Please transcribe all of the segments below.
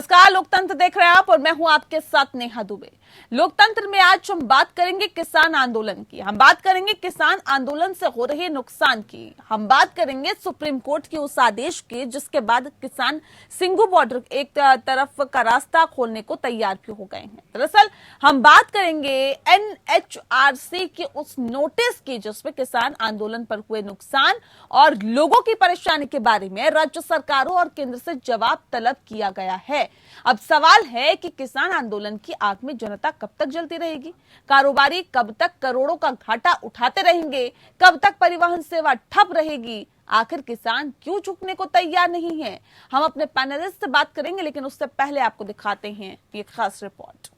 नमस्कार, लोकतंत्र देख रहे हैं आप और मैं हूं आपके साथ नेहा दुबे। लोकतंत्र में आज हम बात करेंगे किसान आंदोलन की, हम बात करेंगे किसान आंदोलन से हो रहे नुकसान की, हम बात करेंगे सुप्रीम कोर्ट के उस आदेश की जिसके बाद किसान सिंघू बॉर्डर एक तरफ का रास्ता खोलने को तैयार भी हो गए हैं। दरअसल हम बात करेंगे एनएचआरसी के उस नोटिस की जिसमें किसान आंदोलन पर हुए नुकसान और लोगों की परेशानी के बारे में राज्य सरकारों और केंद्र से जवाब तलब किया गया है। अब सवाल है कि किसान आंदोलन की आग में जनता कब तक जलती रहेगी, कारोबारी कब तक करोड़ों का घाटा उठाते रहेंगे, कब तक परिवहन सेवा ठप रहेगी, आखिर किसान क्यों झुकने को तैयार नहीं है। हम अपने पैनलिस्ट से बात करेंगे, लेकिन उससे पहले आपको दिखाते हैं ये खास रिपोर्ट।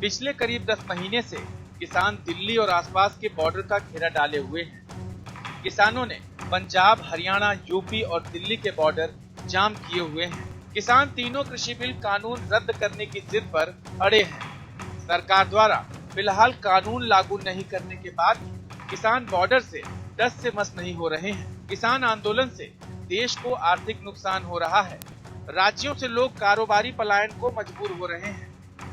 पिछले करीब 10 महीने से किसान दिल्ली और आसपास के बॉर्डर का घेरा डाले हुए हैं। किसानों ने पंजाब, हरियाणा, यूपी और दिल्ली के बॉर्डर जाम किए हुए हैं। किसान तीनों कृषि बिल कानून रद्द करने की जिद पर अड़े हैं। सरकार द्वारा फिलहाल कानून लागू नहीं करने के बाद किसान बॉर्डर से डस से मस नहीं हो रहे हैं। किसान आंदोलन से देश को आर्थिक नुकसान हो रहा है। राज्यों से लोग कारोबारी पलायन को मजबूर हो रहे हैं।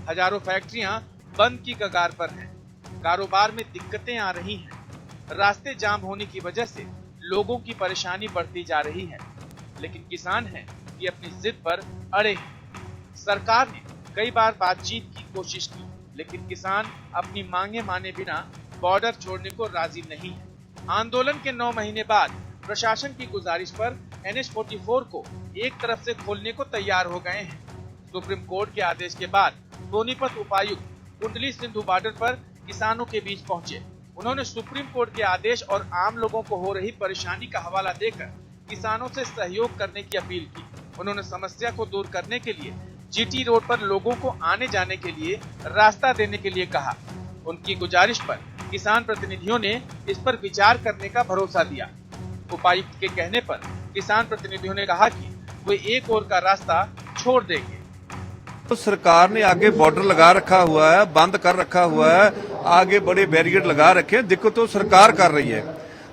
हजारों फैक्ट्रियां बंद की कगार पर हैं। कारोबार में दिक्कतें आ रही हैं। रास्ते जाम होने की वजह से लोगों की परेशानी बढ़ती जा रही है। लेकिन किसान हैं कि अपनी जिद पर अड़े हैं। सरकार ने कई बार बातचीत की कोशिश की, लेकिन किसान अपनी मांगे माने बिना बॉर्डर छोड़ने को राजी नहीं है। आंदोलन के 9 महीने बाद प्रशासन की गुजारिश पर NH-44 को एक तरफ से खोलने को तैयार हो गए हैं। सुप्रीम कोर्ट के आदेश के बाद सोनीपत उपायुक्त कुंडली सिंधु बॉर्डर पर किसानों के बीच पहुंचे। उन्होंने सुप्रीम कोर्ट के आदेश और आम लोगों को हो रही परेशानी का हवाला देकर किसानों से सहयोग करने की अपील की। उन्होंने समस्या को दूर करने के लिए GT रोड पर लोगों को आने जाने के लिए रास्ता देने के लिए कहा। उनकी गुजारिश पर किसान प्रतिनिधियों ने इस पर विचार करने का भरोसा दिया। उपायुक्त के कहने पर किसान प्रतिनिधियों ने कहा कि वे एक ओर का रास्ता छोड़ देंगे। तो सरकार ने आगे बॉर्डर लगा रखा हुआ है, बंद कर रखा हुआ है, आगे बड़े बैरिकेड लगा रखे हैं। दिक्कत तो सरकार कर रही है,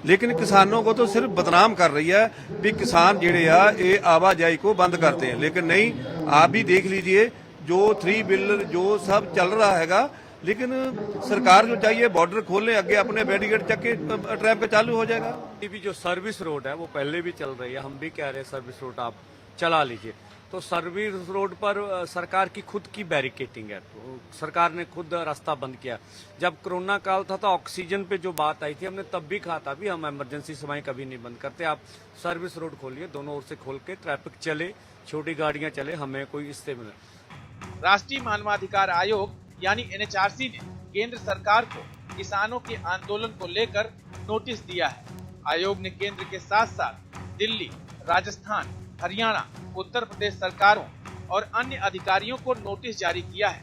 लेकिन किसानों को तो सिर्फ बदनाम कर रही है भी किसान जेड़े आ ये आवाजाही को बंद करते हैं। लेकिन नहीं, आप भी देख लीजिए जो 3 बिल जो सब चल रहा हैगा, लेकिन सरकार को चाहिए बॉर्डर खोलने, आगे अपने बैरिकेड चक्के ट्रैफिक चालू हो जाएगा। ये भी जो सर्विस रोड है वो पहले भी चल रही है, हम भी कह रहे हैं सर्विस रोड आप चला लीजिए। तो सर्विस रोड पर सरकार की खुद की बैरिकेटिंग है, तो सरकार ने खुद रास्ता बंद किया। जब कोरोना काल था तो ऑक्सीजन पे जो बात आई थी, हमने तब भी कहा था भी हम इमरजेंसी सेवाएं कभी नहीं बंद करते, आप सर्विस रोड खोलिए, दोनों ओर से खोल के ट्रैफिक चले, छोटी गाड़ियां चले, हमें कोई इससे मिले। राष्ट्रीय मानवाधिकार आयोग यानी NHRC ने केंद्र सरकार को किसानों के आंदोलन को लेकर नोटिस दिया है। आयोग ने केंद्र के साथ साथ दिल्ली, राजस्थान, हरियाणा, उत्तर प्रदेश सरकारों और अन्य अधिकारियों को नोटिस जारी किया है।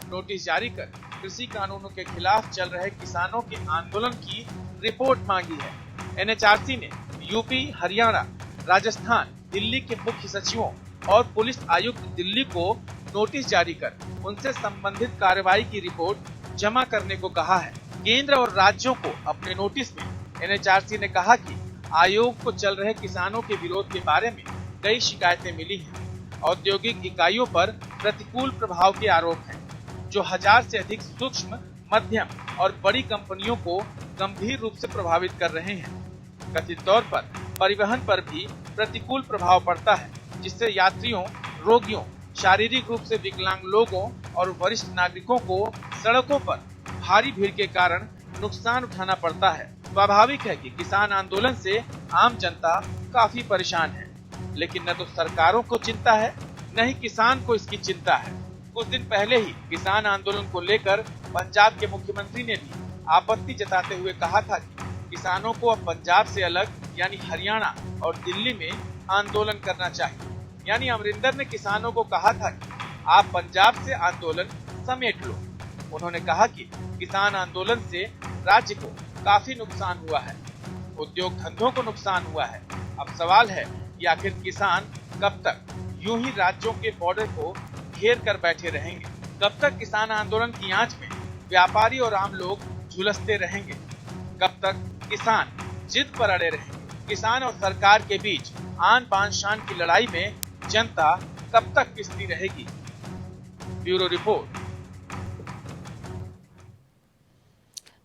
नोटिस जारी कर कृषि कानूनों के खिलाफ चल रहे किसानों के आंदोलन की रिपोर्ट मांगी है। NHRC ने यूपी, हरियाणा, राजस्थान, दिल्ली के मुख्य सचिवों और पुलिस आयुक्त दिल्ली को नोटिस जारी कर उनसे संबंधित कार्रवाई की रिपोर्ट जमा करने को कहा है। केंद्र और राज्यों को अपने नोटिस में NHRC ने कहा कि आयोग को चल रहे किसानों के विरोध के बारे में कई शिकायतें मिली हैं। औद्योगिक इकाइयों पर प्रतिकूल प्रभाव के आरोप हैं, जो 1000 से अधिक सूक्ष्म, मध्यम और बड़ी कंपनियों को गंभीर रूप से प्रभावित कर रहे हैं। कथित तौर पर परिवहन पर भी प्रतिकूल प्रभाव पड़ता है, जिससे यात्रियों, रोगियों, शारीरिक रूप से विकलांग लोगों और वरिष्ठ नागरिकों को सड़कों पर भारी भीड़ के कारण नुकसान उठाना पड़ता है। स्वाभाविक है कि किसान आंदोलन से आम जनता काफी परेशान है, लेकिन न तो सरकारों को चिंता है, न ही किसान को इसकी चिंता है। कुछ दिन पहले ही किसान आंदोलन को लेकर पंजाब के मुख्यमंत्री ने भी आपत्ति जताते हुए कहा था कि किसानों को अब पंजाब से अलग यानी हरियाणा और दिल्ली में आंदोलन करना चाहिए। यानी अमरिंदर ने किसानों को कहा था कि आप पंजाब से आंदोलन समेट लो। उन्होंने कहा कि किसान आंदोलन से राज्य को काफी नुकसान हुआ है, उद्योग धंधों को नुकसान हुआ है। अब सवाल है कि आखिर किसान कब तक यूं ही राज्यों के बॉर्डर को घेर कर बैठे रहेंगे? कब तक किसान आंदोलन की आंच में व्यापारी और आम लोग झुलसते रहेंगे? कब तक किसान जिद पर अड़े रहे? किसान और सरकार के बीच आन बान शान की लड़ाई में जनता कब तक पिसती रहेगी? Bureau report.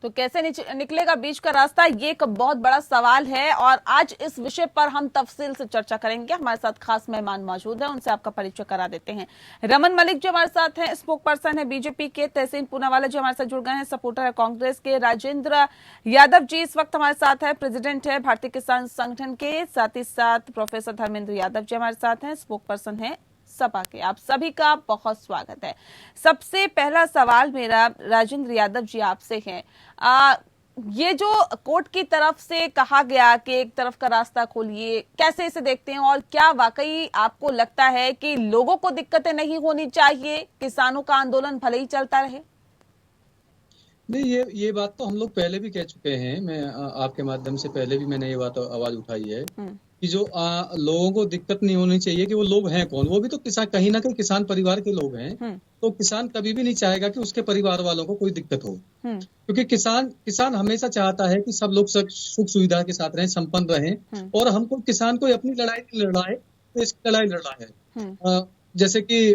तो कैसे निकलेगा बीच का रास्ता, ये एक बहुत बड़ा सवाल है और आज इस विषय पर हम तफसील से चर्चा करेंगे। हमारे साथ खास मेहमान मौजूद हैं, उनसे आपका परिचय करा देते हैं। रमन मलिक जो हमारे साथ हैं, स्पोक पर्सन है बीजेपी के। तहसीन पूनावाला जो हमारे साथ जुड़ गए हैं, सपोर्टर है कांग्रेस के। राजेंद्र यादव जी इस वक्त हमारे साथ है, प्रेसिडेंट है भारतीय किसान संगठन के। साथ ही साथ प्रोफेसर धर्मेंद्र यादव जी हमारे साथ हैं, स्पोक पर्सन है सपा के। आप सभी का बहुत स्वागत है। सबसे पहला सवाल मेरा राजेंद्र यादव जी आपसे है। ये जो कोर्ट की तरफ से कहा गया कि एक तरफ का रास्ता खोलिए, कैसे इसे देखते हैं और क्या वाकई आपको लगता है कि लोगों को दिक्कतें नहीं होनी चाहिए, किसानों का आंदोलन भले ही चलता रहे? नहीं, ये बात तो हम लोग पहले भी कह चुके हैं। मैं आपके माध्यम से पहले भी मैंने ये बात आवाज उठाई है कि जो लोगों को दिक्कत नहीं होनी चाहिए कि वो लोग हैं कौन। वो भी तो किसान, कहीं ना कहीं किसान परिवार के लोग हैं। तो किसान कभी भी नहीं चाहेगा कि उसके परिवार वालों को कोई दिक्कत हो, क्योंकि किसान हमेशा चाहता है कि सब लोग सुख सुविधा के साथ रहें, संपन्न रहें। और हमको किसान को अपनी लड़ाई नहीं लड़ना है, तो इसकी लड़ाई लड़ना है। जैसे कि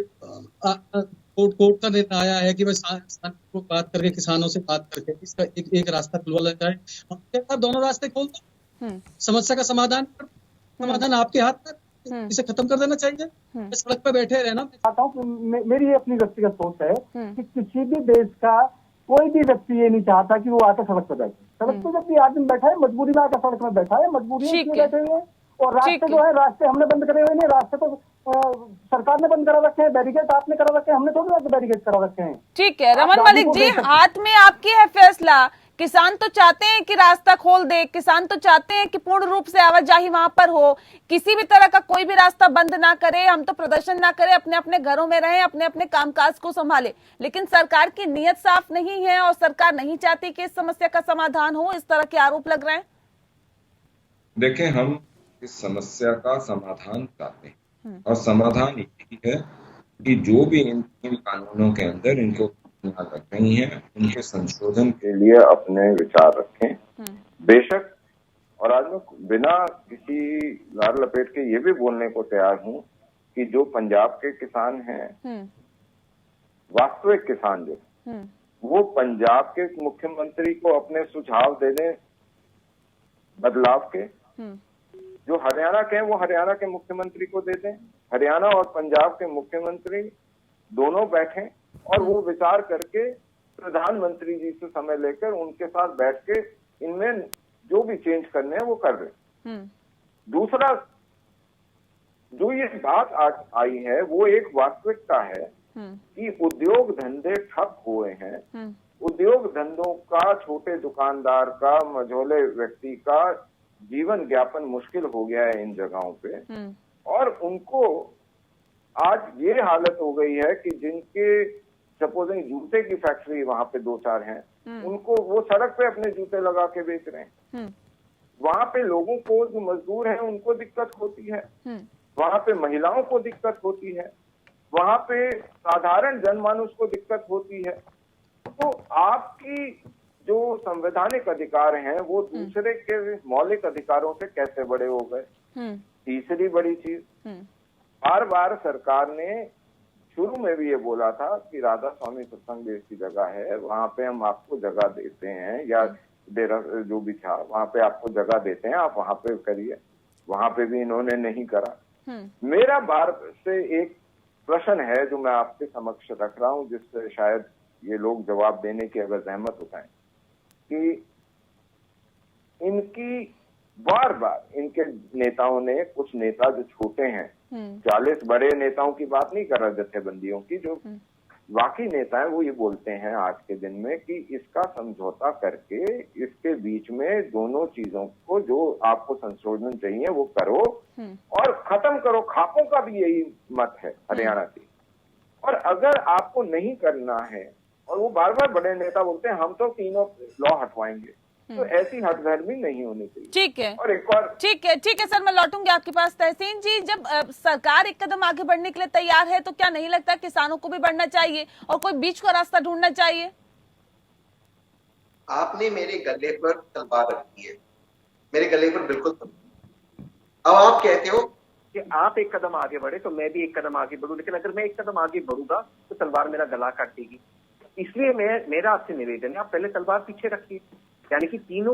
कोर्ट का निर्णय आया है कि को बात करके, किसानों से बात करके इसका एक रास्ता खुलवा जाए। हम दोनों रास्ते खोल दो, समस्या का समाधान आपके हाथ में, इसे खत्म कर देना चाहिए। सड़क पे बैठे रहना। मैं चाहता हूँ, मेरी ये अपनी व्यक्तिगत सोच है कि किसी भी देश का कोई भी व्यक्ति ये नहीं चाहता कि वो आकर सड़क पे बैठे। सड़क पे जब भी आदमी बैठा है, मजबूरी में आकर सड़क में बैठा है, मजबूरी में बैठे हुए हैं। और रास्ते जो है, रास्ते हमने बंद करे हुए नहीं, रास्ते तो सरकार ने बंद करा रखे हैं, बैरिकेड आपने करा रखे हैं, हमने थोड़ी बैरिकेड करा रखे हैं। ठीक है रमन मलिक जी, हाथ में आपकी है फैसला। किसान तो चाहते हैं कि रास्ता खोल दे, किसान तो चाहते हैं कि पूर्ण रूप से आवाजाही वहां पर हो, किसी भी तरह का कोई भी रास्ता बंद ना करे, हम तो प्रदर्शन ना करें, अपने अपने घरों में रहें, अपने अपने कामकाज को संभाले। लेकिन सरकार की नीयत साफ नहीं है और सरकार नहीं चाहती कि इस समस्या का समाधान हो, इस तरह के आरोप लग रहे हैं। देखें, हम इस समस्या का समाधान चाहते हैं और समाधान यही है कि जो भी इन कानूनों के अंदर इनको रख रही हैं, उनके संशोधन के लिए अपने विचार रखें। बेशक, और आज मैं बिना किसी लार लपेट के ये भी बोलने को तैयार हूं कि जो पंजाब के किसान हैं, वास्तविक किसान जो, वो पंजाब के मुख्यमंत्री को अपने सुझाव दे दें बदलाव के। जो हरियाणा के हैं, वो हरियाणा के मुख्यमंत्री को दे दें। हरियाणा और पंजाब के मुख्यमंत्री दोनों बैठें और वो विचार करके प्रधानमंत्री जी से समय लेकर उनके साथ बैठ के इनमें जो भी चेंज करने हैं वो कर रहे। दूसरा, जो ये बात आज आई है वो एक वास्तविकता है कि उद्योग धंधे ठप हुए हैं। उद्योग धंधों का, छोटे दुकानदार का, मझोले व्यक्ति का जीवन यापन मुश्किल हो गया है इन जगहों पे। और उनको आज ये हालत हो गई है कि जिनके सपोजिंग जूते की फैक्ट्री वहां पे 2-4 हैं, उनको वो सड़क पे अपने जूते लगा के बेच रहे हैं। वहां पे लोगों को, जो मजदूर हैं, उनको दिक्कत होती है, वहां पे महिलाओं को दिक्कत होती है, वहां पे साधारण जनमानुष को दिक्कत होती है। तो आपकी जो संवैधानिक अधिकार हैं वो दूसरे के मौलिक अधिकारों से कैसे बड़े हो गए? तीसरी बड़ी चीज, बार बार सरकार ने शुरू में भी ये बोला था कि राधा स्वामी सत्संग देश की जगह है, वहां पे हम आपको जगह देते हैं, या डेरा जो भी था वहां पे आपको जगह देते हैं, आप वहां पे करिए। वहां पे भी इन्होंने नहीं करा। मेरा बार से एक प्रश्न है जो मैं आपके समक्ष रख रहा हूं, जिससे शायद ये लोग जवाब देने की अगर जहमत उठाएं, कि इनकी बार बार इनके नेताओं ने, कुछ नेता जो छोटे हैं, 40 बड़े नेताओं की बात नहीं कर रहा, जत्थेबंदियों की, जो वाकई नेता है, वो ये बोलते हैं आज के दिन में कि इसका समझौता करके इसके बीच में दोनों चीजों को, जो आपको संशोधन चाहिए वो करो और खत्म करो। खापों का भी यही मत है हरियाणा की। और अगर आपको नहीं करना है, और वो बार बार बड़े नेता बोलते हैं हम तो तीनों लॉ हटवाएंगे, तो ऐसी हटधर्मी नहीं होनी चाहिए। ठीक है, और एक और ठीक है सर, मैं लौटूंगी आपके पास। तहसीन जी, जब सरकार एक कदम आगे बढ़ने के लिए तैयार है, तो क्या नहीं लगता किसानों को भी बढ़ना चाहिए और कोई बीच का रास्ता ढूंढना चाहिए? आपने मेरे गले पर तलवार रखी है, मेरे गले पर बिल्कुल। अब आप कहते हो कि आप एक कदम आगे बढ़े तो मैं भी एक कदम आगे बढ़ूं, लेकिन अगर मैं एक कदम आगे बढ़ूंगा तो तलवार मेरा गला काट देगी। इसलिए मेरा आपसे निवेदन है, आप पहले तलवार पीछे रखिए, यानी कि तीनों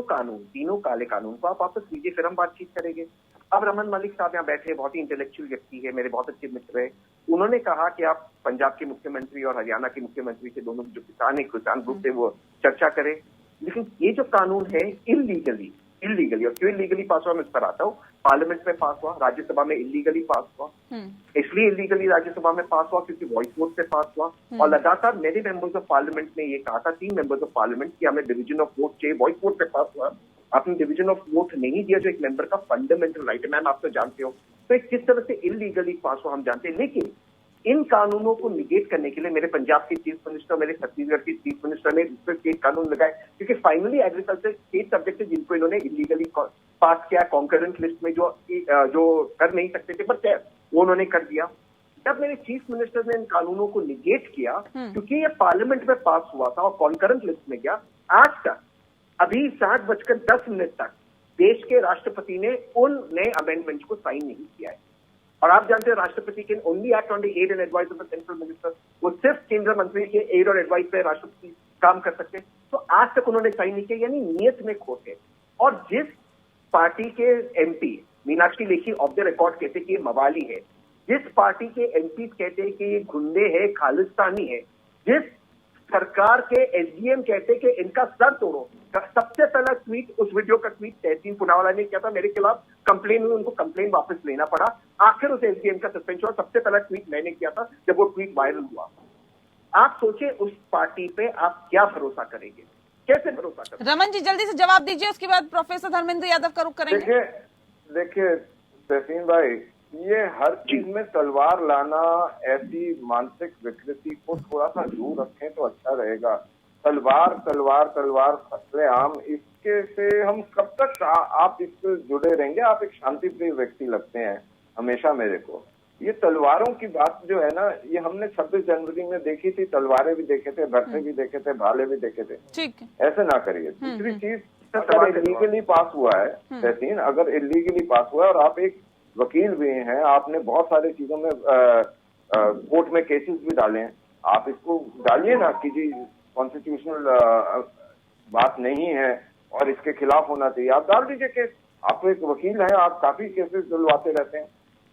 काले कानून को आप वापस लीजिए, फिर हम बातचीत करेंगे। अब रमन मलिक साहब यहाँ बैठे, बहुत ही इंटेलेक्चुअल व्यक्ति है, मेरे बहुत अच्छे मित्र है। उन्होंने कहा कि आप पंजाब के मुख्यमंत्री और हरियाणा के मुख्यमंत्री से, दोनों जो किसान ग्रुप थे, वो चर्चा करें। लेकिन ये जो कानून है इलीगली, और क्यों इलीगली पास हुआ मैं उस पर आता हूँ। पार्लियामेंट में पास हुआ, राज्यसभा में इलीगली पास हुआ। इसलिए इलीगली राज्यसभा में पास हुआ क्योंकि वॉइस वोट से पास हुआ, और लगातार मेरे मेंबर्स ऑफ पार्लियामेंट ने ये कहा था, 3 मेंबर्स ऑफ पार्लियामेंट, कि हमें डिवीजन ऑफ वोट चाहिए। वॉइस वोट से पास हुआ, आपने डिवीजन ऑफ वोट नहीं दिया, जो एक मेंबर का फंडामेंटल राइट है, मैम आप तो जानते हो। तो एक किस तरह से इलीगली पास हुआ हम जानते हैं। लेकिन इन कानूनों को निगेट करने के लिए मेरे पंजाब के चीफ मिनिस्टर, मेरे छत्तीसगढ़ के चीफ मिनिस्टर ने इस पर स्टेट कानून लगाए, क्योंकि फाइनली एग्रीकल्चर स्टेट सब्जेक्ट है जिनको इन्होंने इलीगली पास किया कॉन्करेंट लिस्ट में, जो कर नहीं सकते थे, पर वो उन्होंने कर दिया। जब मेरे चीफ मिनिस्टर ने इन कानूनों को निगेट किया, क्योंकि ये पार्लियामेंट में पास हुआ था और कॉन्करेंट लिस्ट में गया, आज तक अभी 7:10 तक देश के राष्ट्रपति ने उन नए अमेंडमेंट्स को साइन नहीं किया है। और आप जानते हैं राष्ट्रपति के only act on the aid and advice of the central minister, वो सिर्फ केंद्रीय मंत्री के एड और एडवाइस पे राष्ट्रपति काम कर सकते हैं। तो आज तक उन्होंने साइन नहीं किया, यानी नियत में खोट है। और जिस पार्टी के MP Meenakshi Lekhi of the record कहते कि ये मवाली है, जिस पार्टी के एमपी कहते हैं कि ये गुंडे है, खालिस्तानी है, जिस सरकार के एसडीएम कहते कि इनका सर तोड़ो, सबसे पहला ट्वीट, उस वीडियो का ट्वीट तहसीन पुनावाला ने किया था, मेरे खिलाफ कंप्लेन हुई, उनको कंप्लेन वापस लेना पड़ा, आखिर उस एसडीएम का सस्पेंशन हुआ। सबसे पहला ट्वीट मैंने किया था जब वो ट्वीट वायरल हुआ। आप सोचिए उस पार्टी पे आप क्या भरोसा करेंगे, कैसे भरोसा करेंगे? रमन जी जल्दी से जवाब दीजिए, उसके बाद प्रोफेसर धर्मेंद्र यादव का रुख करेंगे। देखिए तहसीन भाई, ये हर चीज में तलवार लाना, ऐसी मानसिक विकृति को थोड़ा सा दूर रखें तो अच्छा रहेगा। तलवार तलवार तलवार फसले आम, इसके से हम कब तक आप इससे जुड़े रहेंगे? आप एक शांतिप्रिय व्यक्ति लगते हैं हमेशा मेरे को। ये तलवारों की बात जो है ना, ये हमने 26 जनवरी में देखी थी, तलवारें भी देखे थे, भरते भी देखे थे, भाले भी देखे थे। ठीक, ऐसे ना करिए। दूसरी चीज, अगर इलीगली पास हुआ है तहसीन, अगर इलीगली पास हुआ है और आप एक वकील भी हैं, आपने बहुत सारी चीजों में कोर्ट में केसेस भी डाले हैं, आप इसको डालिए ना कि जी कॉन्स्टिट्यूशनल बात नहीं है और इसके खिलाफ होना चाहिए, आप डाल दीजिए केस। आप एक वकील हैं, आप काफी केसेस दिलवाते रहते हैं।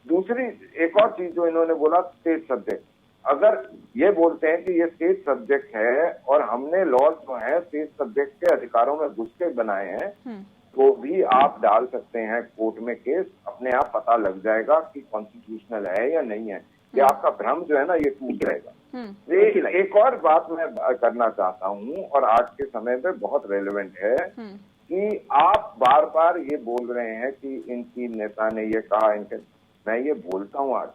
दूसरी एक और चीज जो इन्होंने बोला, स्टेट सब्जेक्ट, अगर ये बोलते हैं कि ये स्टेट सब्जेक्ट है और हमने लॉज जो है स्टेट सब्जेक्ट के अधिकारों में घुस के बनाए हैं, तो भी आप डाल सकते हैं कोर्ट में केस, अपने आप पता लग जाएगा कि कॉन्स्टिट्यूशनल है या नहीं है। ये आपका भ्रम जो है ना, ये टूट जाएगा। एक और बात मैं करना चाहता हूँ और आज के समय पे बहुत रेलेवेंट है कि आप बार बार ये बोल रहे हैं कि इनकी नेता ने ये कहा, इनके, मैं ये बोलता हूँ आज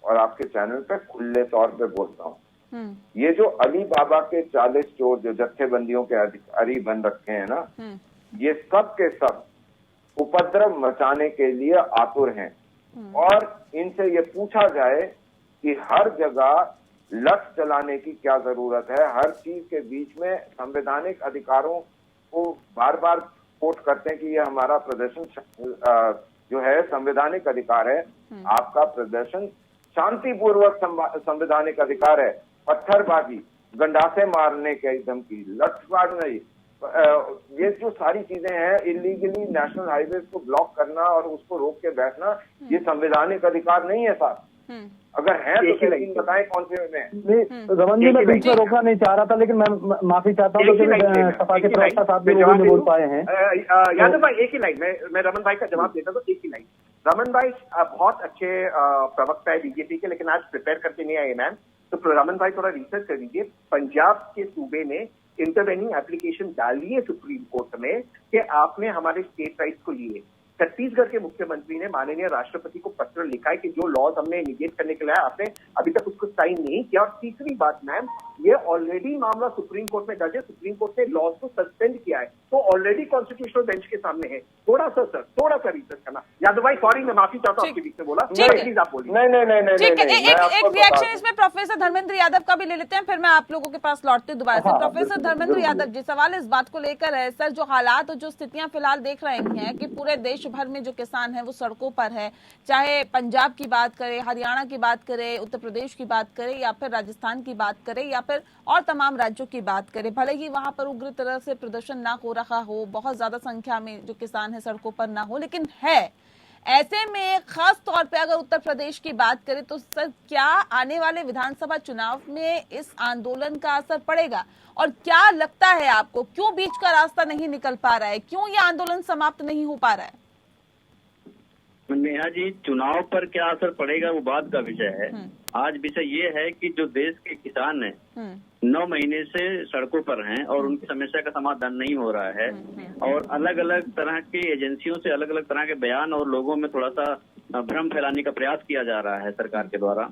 और आपके चैनल पे खुले तौर पे बोलता हूँ, ये जो अली बाबा के 40 चोर जो जत्थेबंदियों के अधिकारी बन रखे हैं ना, ये सब के सब उपद्रव मचाने के लिए आतुर हैं। और इनसे ये पूछा जाए कि हर जगह लठ चलाने की क्या जरूरत है, हर चीज के बीच में संवैधानिक अधिकारों को बार बार कोट करते हैं कि ये हमारा प्रदर्शन जो है संवैधानिक अधिकार है। आपका प्रदर्शन शांतिपूर्वक संवैधानिक अधिकार है। पत्थरबाजी, गंडासे मारने की धमकी, लठबाज नहीं, ये जो सारी चीजें हैं, इलीगली नेशनल हाईवे को ब्लॉक करना और उसको रोक के बैठना, ये संवैधानिक अधिकार नहीं है साहब। अगर है तो बताएं कौन से में। रमन जी, मैं बीच में रोकना नहीं चाह रहा था, लेकिन मैं माफी चाहता हूँ, सपा के प्रवक्ता साहब भी नहीं बोल पाए हैं। यादव भाई एक ही लाइन, मैं रमन भाई का जवाब देता तो एक ही लाइन। रमन भाई बहुत अच्छे प्रवक्ता है बीजेपी के, लेकिन आज प्रिपेयर करके नहीं आए मैम, तो रमन भाई थोड़ा रिसर्च कर लीजिए। पंजाब के सूबे ने इंटरवेनिंग एप्लीकेशन डाली है सुप्रीम कोर्ट में कि आपने हमारे स्टेट राइट्स को लिए, छत्तीसगढ़ के मुख्यमंत्री ने माननीय राष्ट्रपति को पत्र लिखा है कि जो लॉज हमने इनिशिएट करने के लिए आपने अभी तक उसको साइन नहीं किया। और तीसरी बात मैम, ये ऑलरेडी मामला सुप्रीम कोर्ट में दर्ज है, सुप्रीम कोर्ट ने लॉज को सस्पेंड किया है, तो ऑलरेडी कॉन्स्टिट्यूशनल बेंच के सामने है। थोड़ा सा रिसर्च करना। यादव भाई सॉरी, मैं माफी चाहता हूँ आपके बीच में बोला, प्लीज आप बोलिए। नहीं ठीक है, एक रिएक्शन इसमें प्रोफेसर धर्मेंद्र यादव का भी ले लेते हैं, फिर मैं आप लोगों के पास लौटती हूँ दोबारा से। प्रोफेसर धर्मेंद्र यादव जी, सवाल इस बात को लेकर है सर, जो हालात और जो स्थितियां फिलहाल देख रहे हैं कि पूरे देश भर में जो किसान है वो सड़कों पर है, चाहे पंजाब की बात करें, हरियाणा की बात करें, उत्तर प्रदेश की बात करें, या फिर राजस्थान की बात करें, या फिर और तमाम राज्यों की बात करें, भले ही वहां पर उग्र तरह से प्रदर्शन ना हो रहा हो, बहुत ज्यादा संख्या में जो किसान है सड़कों पर ना हो, लेकिन है। ऐसे में खास तौर पे अगर उत्तर प्रदेश की बात करें तो सर, क्या आने वाले विधानसभा चुनाव में इस आंदोलन का असर पड़ेगा? और क्या लगता है आपको, क्यों बीच का रास्ता नहीं निकल पा रहा है, क्यों ये आंदोलन समाप्त नहीं हो पा रहा है? नेहा जी, चुनाव पर क्या असर पड़ेगा वो बात का विषय है। आज विषय ये है कि जो देश के किसान हैं 9 महीने से सड़कों पर हैं और उनकी समस्या का समाधान नहीं हो रहा है, और अलग अलग तरह की एजेंसियों से अलग अलग तरह के बयान और लोगों में थोड़ा सा भ्रम फैलाने का प्रयास किया जा रहा है सरकार के द्वारा।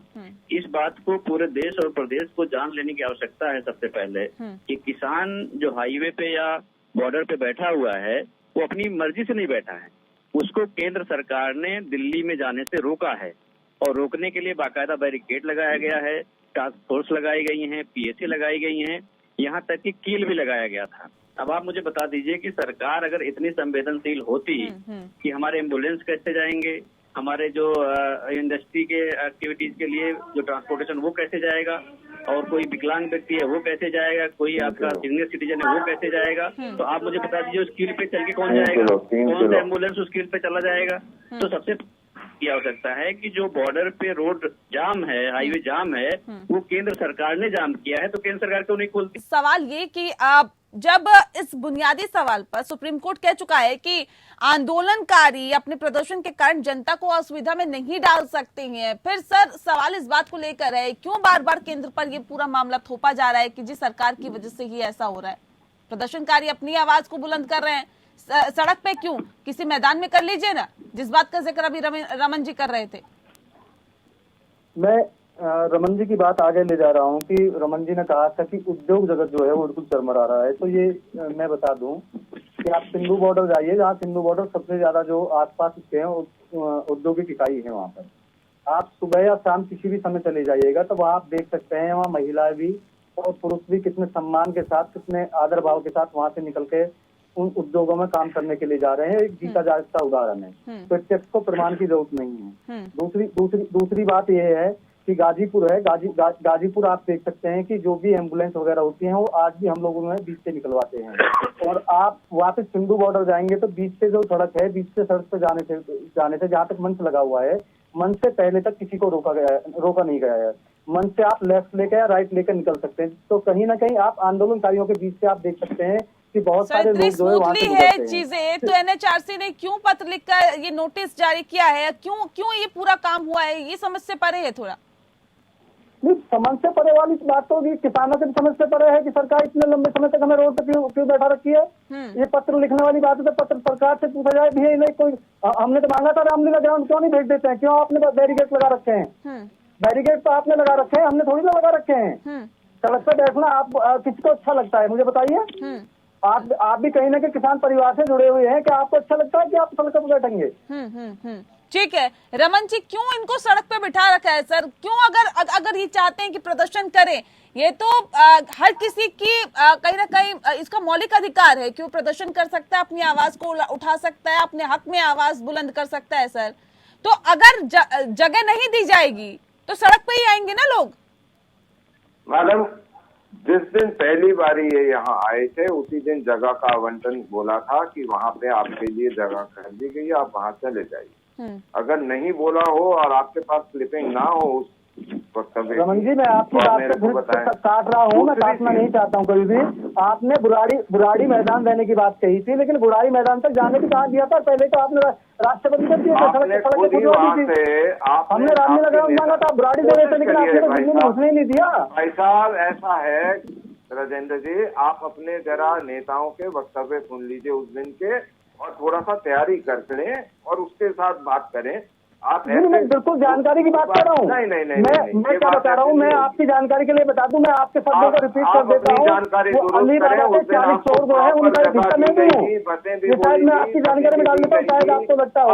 इस बात को पूरे देश और प्रदेश को जान लेने की आवश्यकता है सबसे पहले कि किसान जो हाईवे पे या बॉर्डर पे बैठा हुआ है वो अपनी मर्जी से नहीं बैठा है, उसको केंद्र सरकार ने दिल्ली में जाने से रोका है, और रोकने के लिए बाकायदा बैरिकेड लगाया गया है, टास्क फोर्स लगाई गई है, पीएसी लगाई गई है, यहाँ तक कि कील भी लगाया गया था। अब आप मुझे बता दीजिए कि सरकार अगर इतनी संवेदनशील होती कि हमारे एम्बुलेंस कैसे जाएंगे, हमारे जो इंडस्ट्री के एक्टिविटीज के लिए जो ट्रांसपोर्टेशन वो कैसे जाएगा, और कोई विकलांग व्यक्ति है वो कैसे जाएगा, कोई आपका सीनियर सिटीजन है वो कैसे जाएगा, तो आप मुझे बता दीजिए उस कील पे चल के कौन जाएगा, कौन सा एम्बुलेंस उस कील पे चला जाएगा। तो सबसे की आवश्यकता है कि जो बॉर्डर पे रोड जाम है, हाईवे जाम है, वो केंद्र सरकार ने जाम किया है, तो केंद्र सरकार क्यों नहीं खोलती? सवाल ये कि जब इस बुनियादी सवाल पर सुप्रीम कोर्ट कह चुका है कि आंदोलनकारी अपने प्रदर्शन के कारण जनता को असुविधा में नहीं डाल सकते हैं, फिर सर सवाल इस बात को लेकर है, क्यों बार बार केंद्र पर ये पूरा मामला थोपा जा रहा है कि जी सरकार की वजह से ही ऐसा हो रहा है? प्रदर्शनकारी अपनी आवाज को बुलंद कर रहे हैं, सड़क पे क्यों, किसी मैदान में कर लीजिए ना, जिस बात का जिक्र अभी रमन जी कर रहे थे। मैं रमन जी की बात आगे ले जा रहा हूँ कि रमन जी ने कहा था कि उद्योग जगत जो है वो बिल्कुल चरमरा रहा है। तो ये मैं बता दूं कि आप सिंधु बॉर्डर जाइए, जहाँ सिंधु बॉर्डर सबसे ज्यादा जो आसपास के हैं औद्योगिक इकाई है, वहाँ पर आप सुबह या शाम किसी भी समय चले जाइएगा तो वहाँ आप देख सकते हैं वहाँ महिलाएं भी और पुरुष भी कितने सम्मान के साथ, कितने आदर भाव के साथ वहाँ से निकल के उन उद्योगों में काम करने के लिए जा रहे हैं। एक जीता जागता उदाहरण है, तो टेक्स्ट को प्रमाण की जरूरत नहीं है। दूसरी बात यह है कि गाजीपुर है, गाजीपुर आप देख सकते हैं कि जो भी एम्बुलेंस वगैरह होती हैं वो आज भी हम लोगों में बीच से निकलवाते हैं। और आप वापस सिंधु बॉर्डर जाएंगे तो बीच से जो सड़क है, बीच से सड़क पे जाने से जहाँ तक मंच लगा हुआ है, मंच से पहले तक किसी को रोका नहीं गया है। मंच से आप लेफ्ट लेकर या राइट लेकर निकल सकते हैं। तो कहीं ना कहीं आप आंदोलनकारियों के बीच से आप देख सकते हैं कि बहुत सारे लोग जो है वहाँ से गुजरते हैं। चीजें तो एनएचआरसी ने क्यों पत्र लिखकर ये नोटिस जारी किया है, क्यों ये पूरा काम हुआ है, ये समझ से परे है थोड़ा। नहीं, समझ से परे वाली बात तो किसानों के समझ से परे है कि सरकार इतने लंबे समय तक हमें रोड पे क्यों बैठा रखी है। ये पत्र लिखने वाली बात है, तो पत्र सरकार से पूछा जाए भी नहीं, कोई हमने तो मांगा था रामलीला ग्राउंड क्यों नहीं भेज देते हैं, क्यों आपने बैरिकेड लगा रखे हैं? बैरिकेड तो आपने लगा रखे हैं, हमने थोड़ी ना लगा रखे हैं। सड़क पे बैठना आप किसको अच्छा लगता है, मुझे बताइए। आप भी कहीं ना कहीं किसान परिवार से जुड़े हुए हैं, कि आपको अच्छा लगता है कि आप सड़क पर बैठेंगे? ठीक है रमन जी, क्यों इनको सड़क पे बिठा रखा है सर? क्यों अगर ये चाहते हैं कि प्रदर्शन करें, ये तो हर किसी की कहीं ना कहीं इसका मौलिक अधिकार है कि वो प्रदर्शन कर सकता है, अपनी आवाज को उठा सकता है, अपने हक में आवाज बुलंद कर सकता है सर। तो अगर जगह नहीं दी जाएगी तो सड़क पे ही आएंगे ना लोग। मैडम, जिस दिन पहली बारी ये यहाँ आए थे उसी दिन जगह का आवंटन बोला था कि वहाँ पे आपके लिए जगह कर दी गई, आप वहाँ चले जाइए। अगर नहीं बोला हो और आपके पास क्लिपिंग ना हो उस रमन जी, मैं आपकी बात से काट रहा हूँ, मैं काटना नहीं चाहता हूँ कभी भी। आपने बुराड़ी मैदान देने की बात कही थी, लेकिन बुराड़ी मैदान तक जाने की कहा दिया था पहले, तो आपने राष्ट्रपति को दिया था। हमने रामलीला ग्राउंड मांगा था, बुराड़ी दे रहे थे, लेकिन आपने तो दिल्ली में घुसने नहीं दिया। भाई साहब, ऐसा है राजेंद्र जी, आप अपने जरा नेताओं के वक्तव्य सुन लीजिए उस दिन के, और थोड़ा सा तैयारी कर लें और उसके साथ बात करें। आप नहीं, मैं बिल्कुल जानकारी की बात कर रहा हूँ। नहीं, मैं क्या बता रहा हूँ, मैं आपकी जानकारी के लिए बता दूं, मैं आपके शब्दों को रिपीट कर देता हूँ। जानकारी वो अलीबाबा के 40 चोर जो है उनका हिस्सा नहीं हूँ। ये शायद मैं आपकी जानकारी में डाल देता हूँ, शायद आपको लगता हो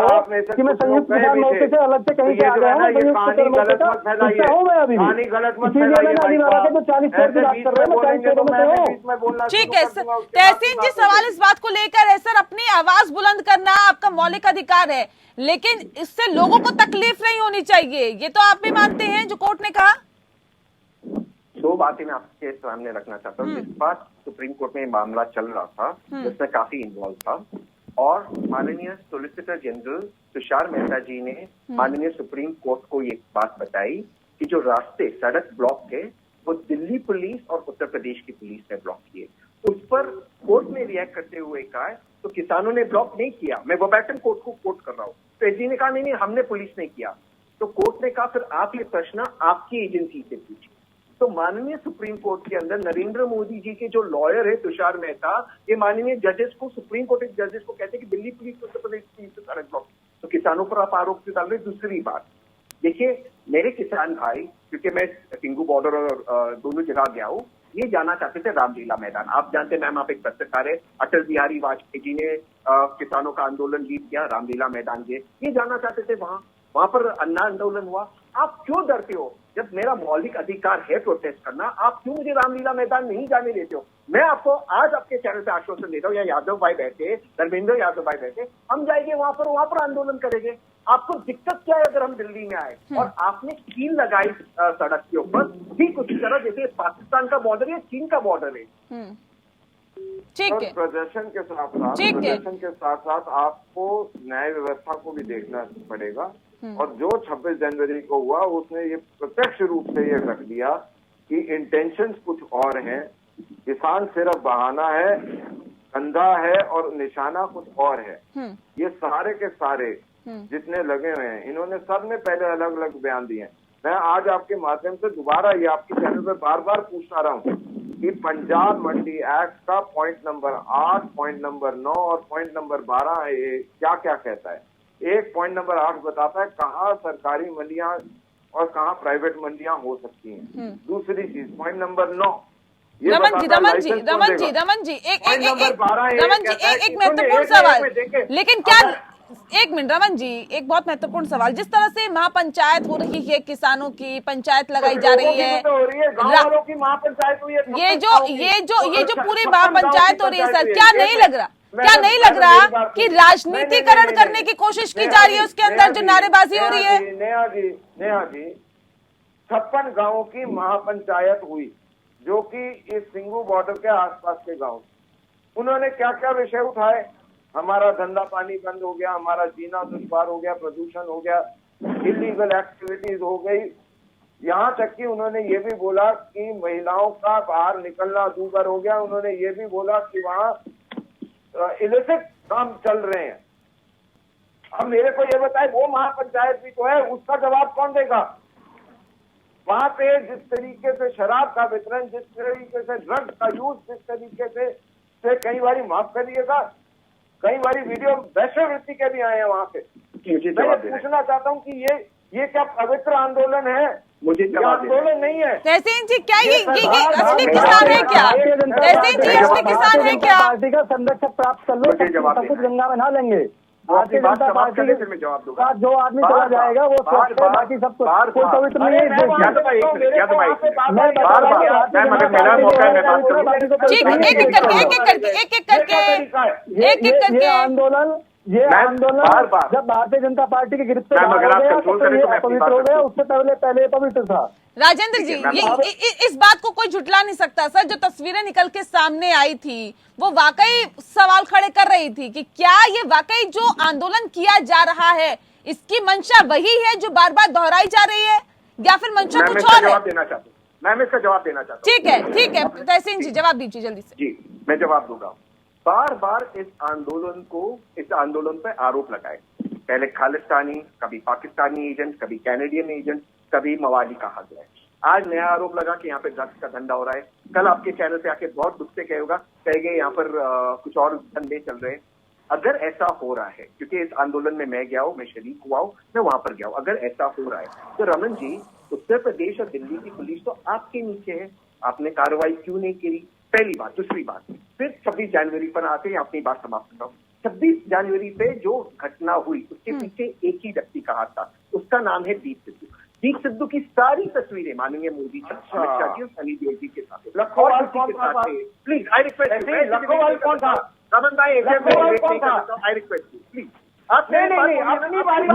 कि मैं संयुक्त किसान मोर्चे से अलग से कहीं से आ गया हूँ। संयुक्त किसान मोर्चे का हिस्सा हूँ मैं अभी भी, इसीलिए मैंने अलीबाबा के जो 40 चोर की बात कर रहे हैं, मैं 40 चोरों में से हूँ। ठीक है सर, तहसीन जी सवाल इस बात को लेकर है सर, अपनी आवाज बुलंद करना आपका मौलिक अधिकार है, लेकिन इससे लोगों को तकलीफ नहीं होनी चाहिए, ये तो आप भी मानते हैं जो कोर्ट ने कहा। दो बातें मैं आपके सामने रखना चाहता हूँ। जिस बात सुप्रीम कोर्ट में मामला चल रहा था, जिसमें काफी इन्वॉल्व था, और माननीय सोलिसिटर जनरल तुषार मेहता जी ने माननीय सुप्रीम कोर्ट को ये बात बताई कि जो रास्ते सड़क ब्लॉक थे वो दिल्ली पुलिस और उत्तर प्रदेश की पुलिस ने ब्लॉक किए। उस पर कोर्ट ने रिएक्ट करते हुए कहा तो किसानों ने ब्लॉक नहीं किया। मैं वो बैटन कोर्ट को कोट कर रहा हूँ। तो एसजी ने कहा नहीं, हमने पुलिस ने किया। तो कोर्ट ने कहा फिर आप ये प्रश्न आपकी एजेंसी से पूछिए। तो माननीय सुप्रीम कोर्ट के अंदर नरेंद्र मोदी जी के जो लॉयर है तुषार मेहता, ये माननीय जजेस को, सुप्रीम कोर्ट के जजेस को कहते हैं कि दिल्ली पुलिस उत्तर प्रदेश पुलिस से सड़क ब्लॉक, तो किसानों पर आप आरोप डाल रहे। दूसरी बात देखिए, मेरे किसान भाई, क्योंकि मैं सिंगू बॉर्डर और दोनों जगह गया हूँ, ये जाना चाहते थे रामलीला मैदान। आप जानते हैं मैम, आप एक पत्रकार है, अटल बिहारी वाजपेयी जी ने किसानों का आंदोलन लीड किया रामलीला मैदान के, ये जाना चाहते थे वहां पर अन्ना आंदोलन हुआ। आप क्यों डरते हो? जब मेरा मौलिक अधिकार है प्रोटेस्ट करना, आप क्यों मुझे रामलीला मैदान नहीं जाने देते हो? मैं आपको आज आपके चैनल पे आश्वासन दे रहा हूँ, या यादव भाई बैठे, धर्मेंद्र यादव भाई बैठे, हम जाएंगे वहां पर आंदोलन करेंगे। आपको दिक्कत क्या है अगर हम दिल्ली में आए और आपने कील लगाई सड़क के ऊपर, ठीक उसी तरह जैसे पाकिस्तान का बॉर्डर है, चीन का बॉर्डर है। ठीक है, प्रदर्शन के साथ साथ आपको न्याय व्यवस्था को भी देखना पड़ेगा। और जो 26 जनवरी को हुआ उसने ये प्रत्यक्ष रूप से ये रख दिया कि इंटेंशंस कुछ और हैं, किसान सिर्फ बहाना है, कंधा है और निशाना कुछ और है। ये सारे के सारे जितने लगे हुए हैं, इन्होंने सब ने पहले अलग अलग बयान दिए। मैं आज आपके माध्यम से दोबारा ये आपके चैनल पे बार बार पूछता रहा हूँ कि पंजाब मंडी एक्ट का पॉइंट नंबर 8, पॉइंट नंबर 9 और पॉइंट नंबर 12 ये क्या क्या कहता है। एक पॉइंट नंबर 8 बताता है कहाँ सरकारी मंडियां और कहाँ प्राइवेट मंडियां हो सकती हैं। दूसरी चीज पॉइंट नंबर 9, रमन जी एक महत्वपूर्ण सवाल, लेकिन क्या, एक मिनट रमन जी, एक बहुत महत्वपूर्ण सवाल, जिस तरह से महापंचायत हो रही है, किसानों की पंचायत लगाई जा रही है, गाँव की महापंचायत हुई है, ये जो पूरी महापंचायत हो रही है सर, क्या नहीं लग रहा कि राजनीतिकरण करने की कोशिश की जा रही है उसके अंदर जो नारेबाजी हो रही है? नेहा जी 56 गाँवों की महापंचायत हुई, जो कि इस सिंगू बॉर्डर के आसपास के गाँव। उन्होंने क्या क्या विषय उठाए? हमारा धंधा पानी बंद हो गया, हमारा जीना दुश्वार हो गया, प्रदूषण हो गया, इलीगल एक्टिविटीज हो गई। यहाँ तक कि उन्होंने ये भी बोला कि महिलाओं का बाहर निकलना दूभर हो गया। उन्होंने ये भी बोला कि वहाँ इलिसिट काम चल रहे हैं। अब मेरे को ये बताए, वो महापंचायत भी तो है, उसका जवाब कौन देगा? वहां पे जिस तरीके से शराब का वितरण, जिस तरीके से ड्रग्स का यूज, जिस तरीके से कई बार, माफ करिएगा, कई बार वीडियो वैश्यवृत्ति के भी आए हैं वहां पे। मैं पूछना चाहता हूँ कि ये क्या पवित्र आंदोलन है? मुझे आंदोलन नहीं है। तहसीन जी, क्या ये असली किसान है क्या? तहसीन जी, असली किसान है क्या? पार्टी का संरक्षक प्राप्त कर लो, सब कुछ गंगा में नहा लेंगे। भारतीय जनता पार्टी का जो आदमी चला जाएगा वो स्वच्छ है, बाकी सब कोई पवित्र नहीं है। एक आंदोलन जब भारतीय जनता पार्टी की गिरफ्त पवित्र हो गया, उससे पहले पवित्र था। राजेंद्र जी, इस बात को कोई झुटला नहीं सकता सर, जो तस्वीरें निकल के सामने आई थी वो वाकई सवाल खड़े कर रही थी कि क्या ये वाकई जो आंदोलन किया जा रहा है इसकी मंशा वही है जो बार बार दोहराई जा रही है, या फिर मंशा कुछ और है? मैं इसका जवाब देना चाहता हूँ। ठीक है तहसीन जी, जवाब दीजिए जल्दी से। जी, मैं जवाब दूंगा। बार बार इस आंदोलन पे आरोप लगाए, पहले खालिस्तानी, कभी पाकिस्तानी एजेंट, कभी कैनेडियन एजेंट, कभी मवाली कहा गया है। आज नया आरोप लगा कि यहाँ पे ड्रग्स का धंधा हो रहा है। कल आपके चैनल पे आके बहुत दुख से कहेगा यहाँ पर कुछ और धंधे चल रहे हैं। अगर ऐसा हो रहा है, क्योंकि इस आंदोलन में मैं गया हूं, मैं शरीक हुआ हूं, मैं वहां पर गया हूं, अगर ऐसा हो रहा है तो रमन जी, उत्तर प्रदेश और दिल्ली की पुलिस तो आपके नीचे है, आपने कार्रवाई क्यों नहीं करी? पहली बात। दूसरी बात, फिर 26 जनवरी पर आते हैं, अपनी बात समाप्त करता हूँ। 26 जनवरी पे जो घटना हुई उसके पीछे एक ही व्यक्ति का हाथ था, उसका नाम है दीप सिद्धू। दीप सिद्धू की सारी तस्वीरें माननीय मोदी जी, अमित शाह जी और सनी देओल जी के साथ, प्लीज आई रिक्वेस्ट, कौन था रमन भाई, आई रिक्वेस्ट प्लीज, आप नहीं अपनी बारी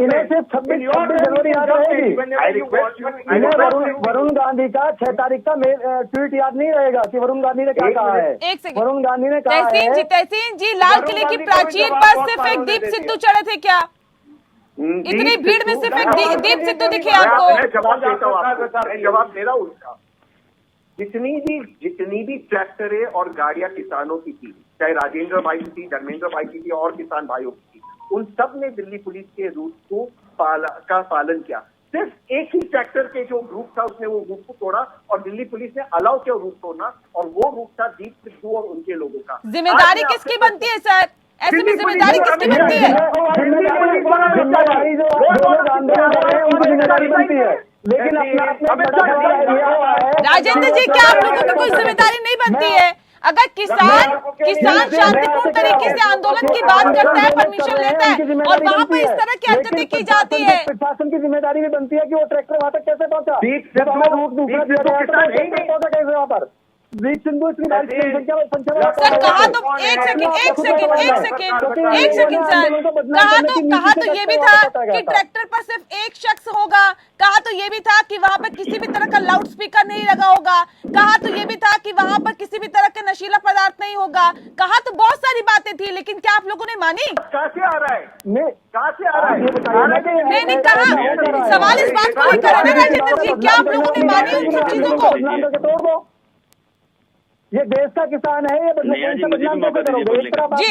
इन्हें सिर्फ 26 जनवरी याद रहेगी। वरुण गांधी का 6 तारीख का ट्वीट याद नहीं रहेगा कि वरुण गांधी ने क्या कहा है। एक सेकंड, वरुण गांधी ने कहा है, तहसीन जी, लाल किले की प्राचीर पर सिर्फ एक दीप सिद्धू चढ़े थे क्या? इतनी भीड़ में सिर्फ एक दीप सिद्धू दिखे आपको? मैं जवाब देता हूँ आपको, मैं जवाब दे रहा हूँ उसका। जितनी भी ट्रैक्टरें और गाड़ियां किसानों की थी, चाहे राजेंद्र भाई की थी, धर्मेंद्र भाई की थी और किसान भाइयों की थी, उन सब ने दिल्ली पुलिस के रूट को पालन किया। सिर्फ एक ही ट्रैक्टर के जो ग्रुप था उसने वो रूट को तोड़ा और दिल्ली पुलिस ने अलाउ किया रूट तोड़ना, और वो रूट था दीप सिद्धू और उनके लोगों का। जिम्मेदारी किसकी बनती है सर? ऐसे में जिम्मेदारी किसकी बनती है? जिम्मेदारी जो लोग आंदोलन कर रहे हैं उनकी जिम्मेदारी बनती है, लेकिन राजेंद्र जी, क्या आप लोगों की कोई जिम्मेदारी नहीं बनती है? अगर किसान शांतिपूर्ण तरीके से आंदोलन की बात करता है, परमिशन लेता है, और वहाँ पर इस तरह की हरकतें की जाती है, प्रशासन की जिम्मेदारी भी बनती है कि वो ट्रैक्टर वहां तक कैसे पहुंचा, जब हमें रूट दूसरा दिया गया तो पहुंचा कैसे वहां पर। दीप सिद्धू इसकी सर कहा तो एक सेकंड सर, कहा तो ये भी था कि ट्रैक्टर पर सिर्फ एक शख्स होगा, कहा तो ये भी था कि वहां पर किसी भी तरह का लाउड स्पीकर नहीं लगा होगा, कहा तो ये भी था कि वहां पर किसी भी तरह का नशीला पदार्थ नहीं होगा, कहा तो बहुत सारी बातें थी, लेकिन क्या आप लोगों ने मानी? कहाँ से आ रहा है? कहाँ से आ रहा है? नहीं कहा, सवाल इस बात को लेकर है ना राजेंद्र जी, क्या आप लोगों ने मानी उन सब चीजों को? ये देश का किसान है, ये बदनाम कैसे करोगे? जी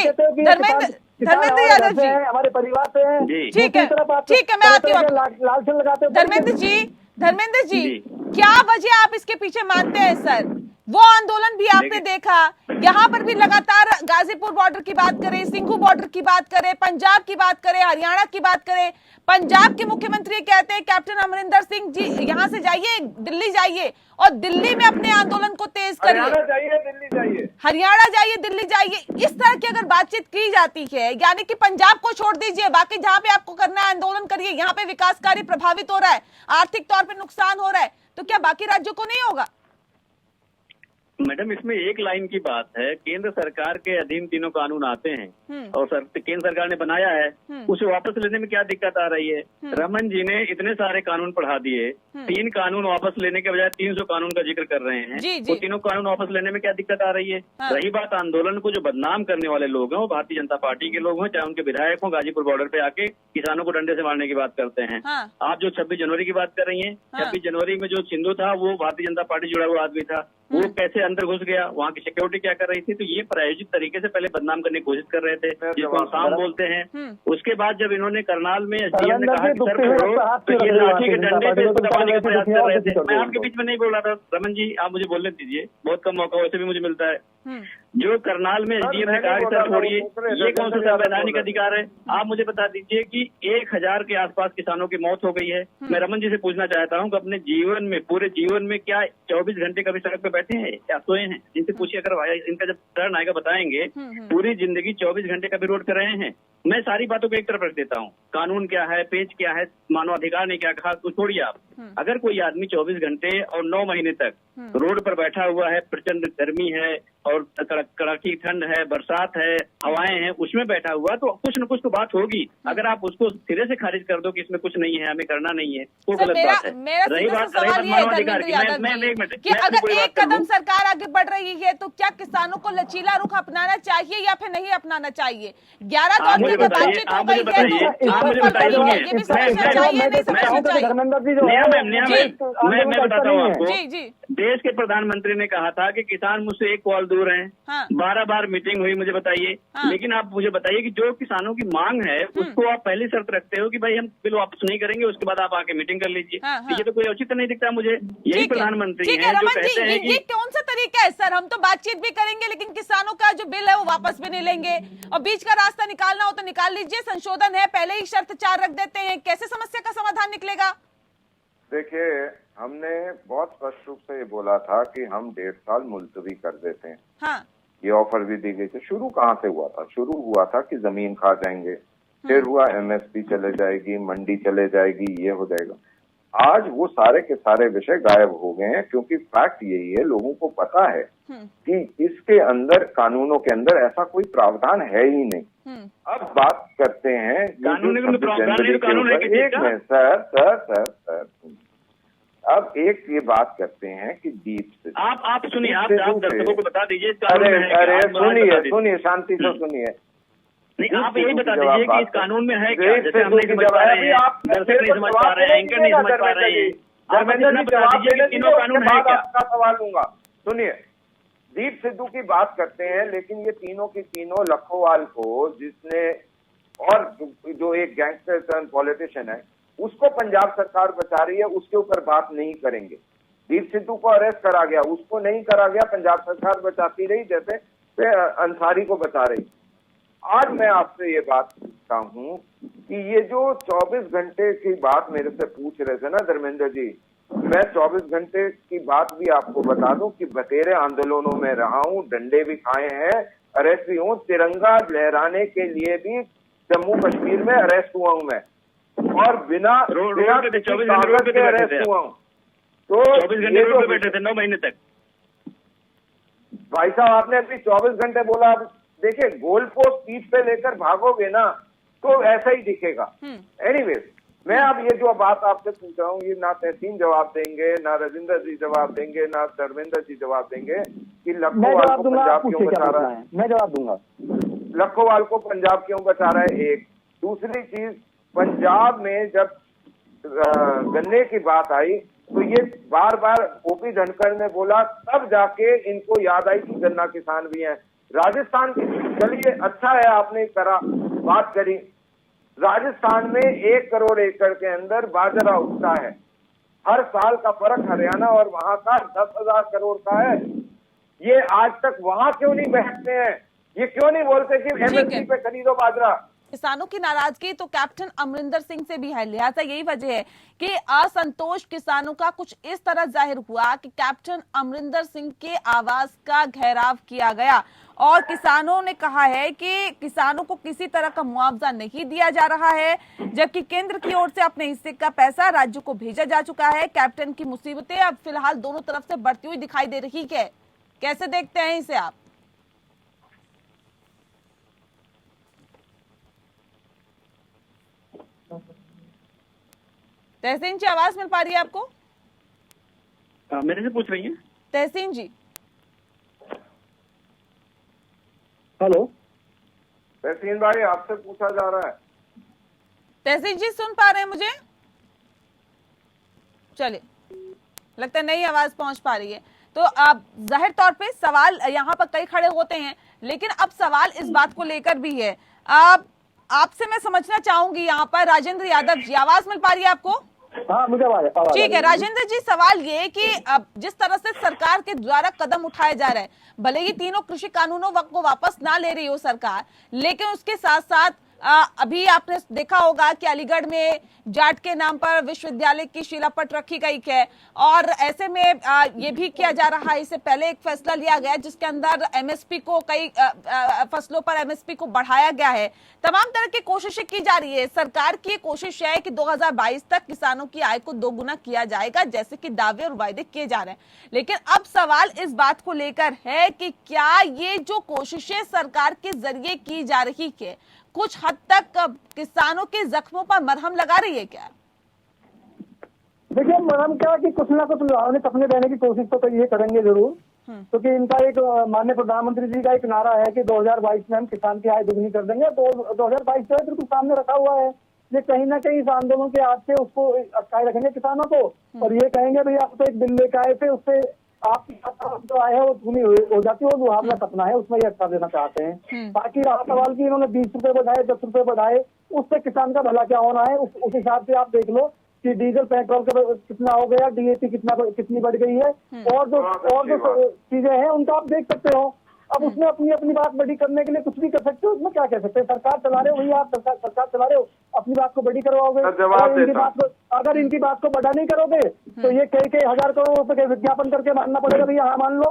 धर्मेंद्र यादव जी, हमारे परिवार से हैं, ठीक है मैं आती हूँ। लालचन लगाते हो धर्मेंद्र जी, क्या वजह आप इसके पीछे मानते हैं सर? वो आंदोलन भी आपने देखा, यहाँ पर भी लगातार गाजीपुर बॉर्डर की बात करें, सिंघू बॉर्डर की बात करें, पंजाब की बात करें, हरियाणा की बात करें, पंजाब के मुख्यमंत्री कहते हैं कैप्टन अमरिंदर सिंह जी यहाँ से जाइए, दिल्ली जाइए और दिल्ली में अपने आंदोलन को तेज करिए, हरियाणा जाइए, दिल्ली जाइए। इस तरह की अगर बातचीत की जाती है, यानी कि पंजाब को छोड़ दीजिए, बाकी जहाँ पे आपको करना है आंदोलन करिए, यहाँ पे विकास कार्य प्रभावित हो रहा है, आर्थिक तौर पर नुकसान हो रहा है, तो क्या बाकी राज्यों को नहीं होगा? मैडम, इसमें एक लाइन की बात है, केंद्र सरकार के अधीन तीनों कानून आते हैं और केंद्र सरकार ने बनाया है, उसे वापस लेने में क्या दिक्कत आ रही है? रमन जी ने इतने सारे कानून पढ़ा दिए, 3 कानून वापस लेने के बजाय 300 कानून का जिक्र कर रहे हैं, वो तीनों कानून वापस लेने में क्या दिक्कत आ रही है? रही बात आंदोलन को जो बदनाम करने वाले लोग हैं वो भारतीय जनता पार्टी के लोग हैं, चाहे उनके विधायक हों, गाजीपुर बॉर्डर पे आके किसानों को डंडे से मारने की बात करते हैं। आप जो 26 जनवरी की बात कर रही है, 26 जनवरी में जो सिंधु था वो भारतीय जनता पार्टी जुड़ा हुआ आदमी था, वो कैसे अंदर घुस गया, वहाँ की सिक्योरिटी क्या कर रही थी? तो ये प्रायोजित तरीके से पहले बदनाम करने की कोशिश कर रहे थे, जिसको हम शाम बोलते हैं। उसके बाद जब इन्होंने करनाल में एसडीएम ने कहा कि सर छोड़ो, तो ये लाठी के डंडे पे इसको दबाने का प्रयास कर रहे थे। मैं आपके बीच में नहीं बोल रहा था रमन जी, आप मुझे बोलने दीजिए, बहुत कम मौका वैसे भी मुझे मिलता है। जो करनाल में एसडीएम ने कहा कि सर छोड़िए, ये कौन सा संवैधानिक अधिकार है? आप मुझे बता दीजिए कि 1000 के आसपास किसानों की मौत हो गई है। मैं रमन जी से पूछना चाहता हूँ कि अपने जीवन में, पूरे जीवन में क्या 24 घंटे कभी सड़क पे बैठे हैं, क्या सोए हैं? जिनसे पूछिए, अगर इनका जब टर्न आएगा बताएंगे पूरी जिंदगी 24 घंटे कभी रोड पे रहे हैं। मैं सारी बातों को एक तरफ रख देता हूँ, कानून क्या है, पेज क्या है, मानवाधिकार ने क्या कहा, तो छोड़िए आप। अगर कोई आदमी 24 घंटे और 9 महीने तक रोड पर बैठा हुआ है, प्रचंड गर्मी है और कड़ाकी ठंड है, बरसात है, हवाएं हैं, उसमें बैठा हुआ, तो कुछ न कुछ तो बात होगी। अगर आप उसको सिरे से खारिज कर दो कि इसमें कुछ नहीं है, हमें करना नहीं है, वो गलत बात है। रही बात मानवाधिकार की, कि अगर एक कदम सरकार आगे बढ़ रही है तो क्या किसानों को लचीला रुख अपनाना चाहिए या फिर नहीं अपनाना चाहिए? 11 दौर की बातचीत हो गई है, ये भी समझना चाहिए, नहीं समझना चाहिए? मैं बताता हूँ आपको, देश के प्रधानमंत्री ने कहा था कि किसान मुझसे एक कॉल दूर हैं। हाँ। 12 बार मीटिंग हुई, मुझे बताइए। हाँ। लेकिन आप मुझे बताइए कि जो किसानों की मांग है उसको आप पहली शर्त रखते हो कि भाई हम बिल वापस नहीं करेंगे, उसके बाद आप आके मीटिंग कर लीजिए। हाँ, तो ये तो कोई औचित्य नहीं दिखता मुझे। यही ठीक है। प्रधानमंत्री ठीक है हैं जो रमन जी, कहते हैं ये कि कौन सा तरीका है सर? हम तो बातचीत भी करेंगे लेकिन किसानों का जो बिल है वो वापस भी नहीं लेंगे, और बीच का रास्ता निकालना हो तो निकाल लीजिए, संशोधन है, पहले ही शर्त 4 रख देते हैं, कैसे समस्या का समाधान निकलेगा? देखिए, हमने बहुत स्पष्ट रूप से ये बोला था कि हम 1.5 साल मुलतवी कर देते हैं। हाँ। ये ऑफर भी दी गई थी। शुरू कहाँ से हुआ था? शुरू हुआ था कि जमीन खा जाएंगे, फिर हुआ एमएसपी चले जाएगी, मंडी चले जाएगी, ये हो जाएगा। आज वो सारे के सारे विषय गायब हो गए हैं, क्योंकि फैक्ट यही है, लोगों को पता है कि इसके अंदर, कानूनों के अंदर ऐसा कोई प्रावधान है ही नहीं। अब बात करते हैं कानून है एक में सर अब एक ये बात करते हैं कि डीप से आप सुनिए, आप दर्शकों को बता दीजिए। अरे सुनिए शांति से सुनिए। नहीं, आप यही बता दीजिए कि इस कानून में है क्या, जैसे हम नहीं समझ पा रहे हैं, दर्शक नहीं समझ पा रहे हैं, एंकर नहीं समझ पा रहे हैं। आप इतना बता दीजिए कि तीनों कानून है क्या? आपका सवाल लूंगा। सुनिए, दीप सिद्धू की बात करते हैं, लेकिन ये तीनों की तीनों लखोवाल को, जिसने, और जो एक गैंगस्टर टर्न पॉलिटिशियन है, उसको पंजाब सरकार बचा रही है, उसके ऊपर बात नहीं करेंगे। दीप सिद्धू को अरेस्ट करा गया, उसको नहीं करा गया, पंजाब सरकार बचाती रही, जैसे अंसारी को बचा रही। आज मैं आपसे ये बात पूछता हूँ कि ये जो 24 घंटे की बात मेरे से पूछ रहे थे ना धर्मेंद्र जी, मैं 24 घंटे की बात भी आपको बता दूं कि बतेरे आंदोलनों में रहा हूं, डंडे भी खाए हैं, अरेस्ट भी हूं, तिरंगा लहराने के लिए भी जम्मू कश्मीर में अरेस्ट हुआ हूं मैं, और बिना कागज के अरेस्ट हुआ हूं। तो 24 घंटे रोड पे बैठे थे 9 महीने तक। भाई साहब, आपने अभी 24 घंटे बोला। देखिए, गोल पोस्ट पीठ पे लेकर भागोगे ना तो ऐसा ही दिखेगा। एनीवेज, मैं अब ये जो बात आपसे पूछ रहा हूँ, ये ना तहसीन जवाब देंगे, ना राजेंद्र जी जवाब देंगे, ना धर्मेंद्र जी जवाब देंगे कि लखोवाल को पंजाब क्यों बचा रहा है। मैं जवाब दूंगा। लखोवाल को पंजाब क्यों बचा रहा है, एक। दूसरी चीज, पंजाब में जब गन्ने की बात आई तो ये बार बार ओपी धनखड़ ने बोला, तब जाके इनको याद आई कि गन्ना किसान भी हैं। राजस्थान की, चलिए अच्छा है आपने करा, बात करी। राजस्थान में 1 करोड़ एकड़ के अंदर बाजरा उगता है। हर साल का फर्क हरियाणा और वहां का 10,000 करोड़ का है। ये आज तक वहां क्यों नहीं बैठते हैं? ये क्यों नहीं बोलते कि एमएसपी पे खरीदो बाजरा? किसानों की नाराजगी तो कैप्टन अमरिंदर सिंह से भी है, लिहाजा यही वजह है कि असंतोष किसानों का कुछ इस तरह जाहिर हुआ कि कैप्टन अमरिंदर सिंह के आवाज का घेराव किया गया, और किसानों ने कहा है कि किसानों को किसी तरह का मुआवजा नहीं दिया जा रहा है, जबकि केंद्र की ओर से अपने हिस्से का पैसा राज्यों को भेजा जा चुका है। कैप्टन की मुसीबतें अब फिलहाल दोनों तरफ से बढ़ती हुई दिखाई दे रही है। कैसे देखते हैं इसे आप? तहसीन जी, आवाज मिल पा रही है आपको? मेरे से पूछ रही हैं तहसीन जी? हेलो तहसीन भाई, आपसे पूछा जा रहा है। तहसीन जी सुन पा रहे हैं मुझे? चलिए, लगता है नहीं आवाज पहुंच पा रही है। तो अब जाहिर तौर पे सवाल यहाँ पर कई खड़े होते हैं, लेकिन अब सवाल इस बात को लेकर भी है। अब आपसे मैं समझना चाहूंगी, यहाँ पर राजेंद्र यादव जी, आवाज मिल पा रही है आपको? हाँ, मुझे आवाज। ठीक है राजेंद्र जी, सवाल ये कि अब जिस तरह से सरकार के द्वारा कदम उठाए जा रहे हैं, भले ही तीनों कृषि कानूनों को वापस ना ले रही हो सरकार, लेकिन उसके साथ साथ अभी आपने देखा होगा कि अलीगढ़ में जाट के नाम पर विश्वविद्यालय की शिलापट रखी गई है, और ऐसे में ये भी किया जा रहा है, इससे पहले एक फैसला लिया गया जिसके अंदर एमएसपी को, कई फसलों पर एमएसपी को बढ़ाया गया है। तमाम तरह की कोशिशें की जा रही है। सरकार की कोशिश है कि 2022 तक किसानों की आय को दोगुना किया जाएगा, जैसे कि दावे और वायदे किए जा रहे हैं। लेकिन अब सवाल इस बात को लेकर है कि क्या ये जो कोशिशें सरकार के जरिए की जा रही है, कुछ हद तक किसानों के जख्मों पर मरहम लगा रही है क्या? देखिए, मरहम क्या कि कुछ ना कुछ लुभावने सपने देने की कोशिश तो ये करेंगे जरूर, क्योंकि इनका एक माननीय प्रधानमंत्री जी का एक नारा है कि 2022 में हम किसान की आय दुगनी कर देंगे। तो 2022 तो बिल्कुल सामने रखा हुआ है। ये कहीं ना कहीं इस आंदोलन के हाथ से उसको अटकाए रखेंगे किसानों को, और ये कहेंगे भैया आप तो एक बिल लेकर आए थे, उससे आपकी जो आय है वो धूमी हो जाती है, वो मुआवजा सपना है, उसमें ये अच्छा देना चाहते हैं। बाकी रहा सवाल की इन्होंने 20 रुपए बढ़ाए, 10 रुपए बढ़ाए, उससे किसान का भला क्या होना है? उस हिसाब से आप देख लो कि डीजल पेट्रोल का कितना हो गया, डीएपी कितनी बढ़ गई है, और जो चीजें हैं उनका आप देख सकते हो। अब उसमें अपनी बात बड़ी करने के लिए कुछ भी कर सकते हो, उसमें क्या कह सकते हैं? सरकार चला रहे हो, वही आप सरकार चला रहे हो, अपनी बात को बड़ी करवाओगे। अगर इनकी बात को बड़ा नहीं करोगे तो ये कई 1000 करोड़ रुपए के विज्ञापन करके मानना पड़ेगा भैया, हाँ मान लो,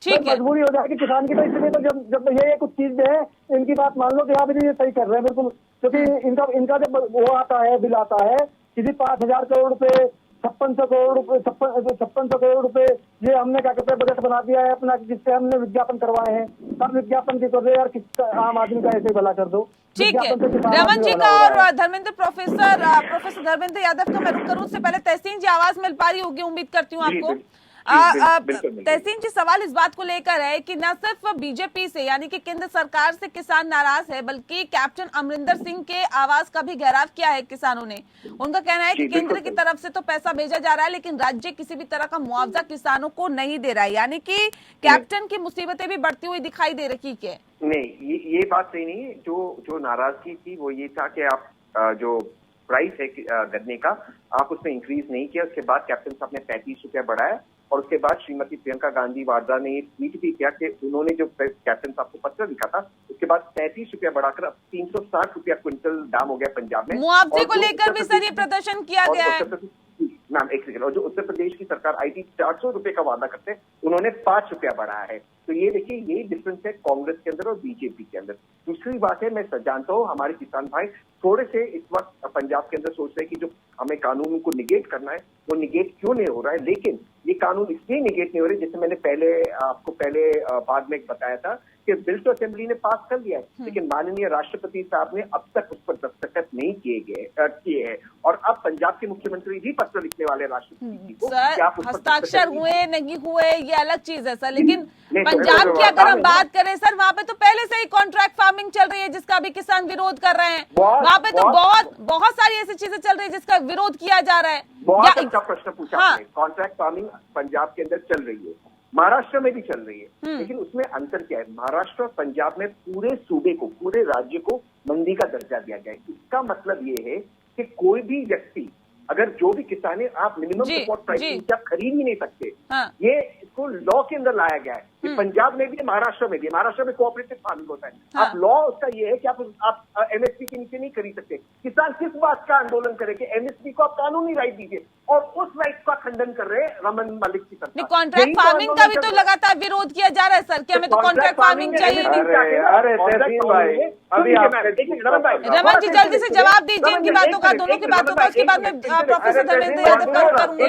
ठीक है, मजबूरी हो जाएगी किसान की। तो इसलिए तो जब ये कुछ चीज है, इनकी बात मान लो कि हाँ भैया ये सही कर रहे हैं बिल्कुल, क्योंकि इनका जब वो आता है, बिल आता है किसी 5000 करोड़ रुपए, 5600 करोड़ रुपए, ये हमने क्या कहते हैं बजट बना दिया है अपना, जिससे हमने विज्ञापन करवाए हैं, सब विज्ञापन की कर रहे यार, किस आम आदमी का ऐसे भला कर दो। ठीक है, रमन जी का और धर्मेंद्र प्रोफेसर धर्मेंद्र यादव का मैं रुक करूं, उससे पहले तहसीन जी आवाज मिल पा रही होगी, उम्मीद करती हूँ आपको। तहसीन जी, सवाल इस बात को लेकर है कि न सिर्फ बीजेपी से यानी कि केंद्र सरकार से किसान नाराज है, बल्कि कैप्टन अमरिंदर सिंह के आवाज का भी घेराव किया है किसानों ने। उनका कहना है कि केंद्र की तरफ से तो पैसा भेजा जा रहा है, लेकिन राज्य किसी भी तरह का मुआवजा किसानों को नहीं दे रहा है, यानी कि कैप्टन की मुसीबतें भी बढ़ती हुई दिखाई दे रही है। नहीं, ये बात सही नहीं है। जो नाराजगी थी वो ये था कि आप जो प्राइस है गन्ने का, आप उसमें इंक्रीज नहीं किया। उसके बाद कैप्टन साहब ने 35 रुपया बढ़ाया, और उसके बाद श्रीमती प्रियंका गांधी वाड्रा ने ट्वीट भी किया कि उन्होंने जो कैप्टन साहब को पत्र लिखा था, उसके बाद 35 रुपया बढ़ाकर अब 360 रुपया क्विंटल दाम हो गया पंजाब में। मुआवजे को लेकर भी सर ये प्रदर्शन किया गया है। मैम एक सेकंड, और जो उत्तर प्रदेश की सरकार आई थी 400 रुपए का वादा करते, उन्होंने 5 रुपया बढ़ाया है। तो ये देखिए, ये डिफरेंस है कांग्रेस के अंदर और बीजेपी के अंदर। दूसरी बात है, मैं जानता हूँ हमारे किसान भाई थोड़े से इस वक्त पंजाब के अंदर सोच रहे हैं कि जो हमें कानून को निगेट करना है वो निगेट क्यों नहीं हो रहा है, लेकिन ये कानून इसलिए निगेट नहीं हो रहे, जैसे मैंने आपको पहले बाद में बताया था कि बिल तो असेंबली ने पास कर दिया है, लेकिन माननीय राष्ट्रपति साहब ने अब तक उस पर दस्तखत नहीं किए हैं, और अब पंजाब के मुख्यमंत्री भी पत्र लिखने वाले राष्ट्रपति को। सर, हस्ताक्षर हुए नहीं हुए ये अलग चीज है सर, लेकिन पंजाब की अगर हम बात करें सर, वहाँ पे तो पहले से ही कॉन्ट्रैक्ट फार्मिंग चल रही है, जिसका भी किसान विरोध कर रहे हैं। वहाँ पे तो बहुत सारी ऐसी चीजें चल रही है जिसका विरोध किया जा रहा है। बहुत अच्छा प्रश्न पूछा आपने। कॉन्ट्रैक्ट फार्मिंग पंजाब के अंदर चल रही है, महाराष्ट्र में भी चल रही है, लेकिन उसमें अंतर क्या है? महाराष्ट्र और पंजाब में पूरे सूबे को, पूरे राज्य को मंडी का दर्जा दिया गया है। इसका मतलब ये है कि कोई भी व्यक्ति, अगर जो भी किसान है, आप मिनिमम सपोर्ट प्राइस क्या खरीद ही नहीं सकते। ये इसको लॉ के अंदर लाया गया है कि पंजाब में भी, महाराष्ट्र में भी। महाराष्ट्र में कोऑपरेटिव फार्मिंग होता है। अब लॉ उसका ये है कि आप एमएसपी के नीचे नहीं खरीद सकते। किसान किस बात का आंदोलन करे कि एमएसपी को आप कानूनी राइट दीजिए, और उस राइट का खंडन कर रहे हैं रमन मलिक की सरकार। कॉन्ट्रैक्ट फार्मिंग का भी तो लगातार विरोध किया जा रहा है सर, कि हमें तो कॉन्ट्रैक्ट फार्मिंग चाहिए। रमन जी जल्दी से जवाब दीजिए इनकी बातों का, दोनों की बातों का, उसके बाद में प्रोफेसर धर्मेंद्र यादव का करूंगी।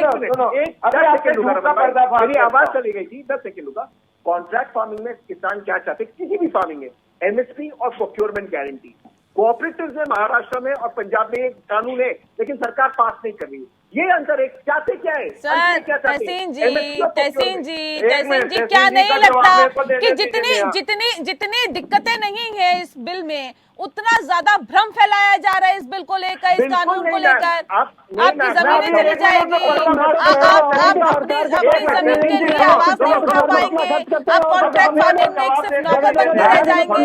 मेरी आवाज चली गई थी, 10 सेकंड होगा। कॉन्ट्रैक्ट फार्मिंग में किसान क्या चाहते, किसी भी फार्मिंग में एमएसपी और प्रोक्योरमेंट गारंटी। कोऑपरेटिव में महाराष्ट्र में और पंजाब में कानून है, लेकिन सरकार पास नहीं कर रही। ये अंतर है। चाहते क्या है सर? तहसीन जी क्या नहीं लगता कि जितनी दिक्कतें नहीं है इस बिल में, उतना ज्यादा भ्रम फैलाया जा रहा है इस बिल को लेकर, इस कानून को लेकर? आपकी जमीनें चली जाएगी, आप अपनी जमीन के लिए आवाज नहीं उठा पाएंगे, आप कॉन्ट्रैक्ट फार्मिंग में सिर्फ नौकर बनते रह जाएंगे।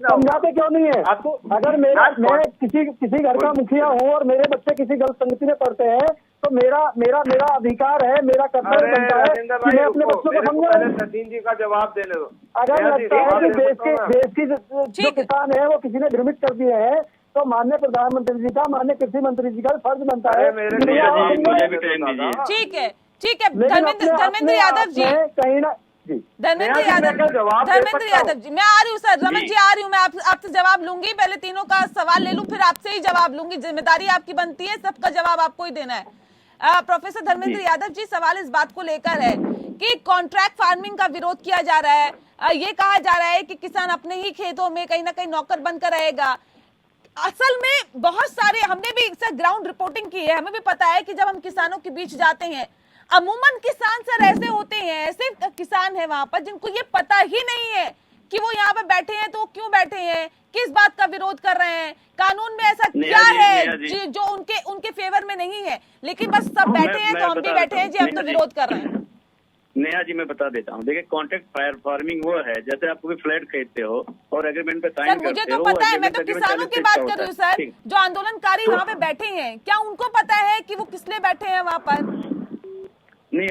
समझाते क्यों नहीं है? अगर मैं किसी घर का मुखिया हूँ और मेरे बच्चे किसी गलत संगति में पढ़ते हैं, तो मेरा अधिकार है, मेरा कर्तव्य बनता है कि मैं अपने बच्चों को समझाऊं। सचिन जी का जवाब दे लो। अगर लगता है कि देश की जो किसान है वो किसी ने भ्रमित कर दिए हैं, तो माननीय प्रधानमंत्री जी का, माननीय कृषि मंत्री जी का फर्ज बनता है। ठीक है धर्मेंद्र यादव जी, कहीं ना धर्मेंद्र यादव जी, मैं आ रही हूँ सर, रमन जी आ रही हूँ, मैं आपसे जवाब लूंगी। पहले तीनों का सवाल ले लूं, फिर आपसे ही जवाब लूंगी। जिम्मेदारी आपकी बनती है, सबका जवाब आपको ही देना है। प्रोफेसर धर्मेंद्र यादव जी, सवाल इस बात को लेकर है कि कॉन्ट्रैक्ट फार्मिंग का विरोध किया जा रहा है। ये कहा जा रहा है कि किसान अपने ही खेतों में कहीं ना कहीं नौकर बनकर रहेगा। असल में बहुत सारे, हमने भी सर ग्राउंड रिपोर्टिंग की है, हमें भी पता है कि जब हम किसानों के बीच जाते हैं, अमूमन किसान सर ऐसे होते हैं, ऐसे किसान है वहां पर जिनको ये पता ही नहीं है कि वो यहाँ पे बैठे हैं तो क्यों बैठे हैं, किस बात का विरोध कर रहे हैं, कानून में ऐसा क्या है जो उनके फेवर में नहीं है, लेकिन बस सब बैठे हैं तो हम भी बैठे हैं जी, हम तो विरोध कर रहे हैं। नेहा जी मैं बता देता हूँ, देखिए कॉन्ट्रैक्ट फार्मिंग वो है जैसे आप कोई फ्लैट खरीदते हो और एग्रीमेंट पे साइन करते हो। मुझे तो पता है, मैं तो किसानों की बात कर रही हूँ सर, जो आंदोलनकारी वहाँ पे बैठे हैं, क्या उनको पता है कि वो किस लिए बैठे हैं वहाँ पर? नहीं,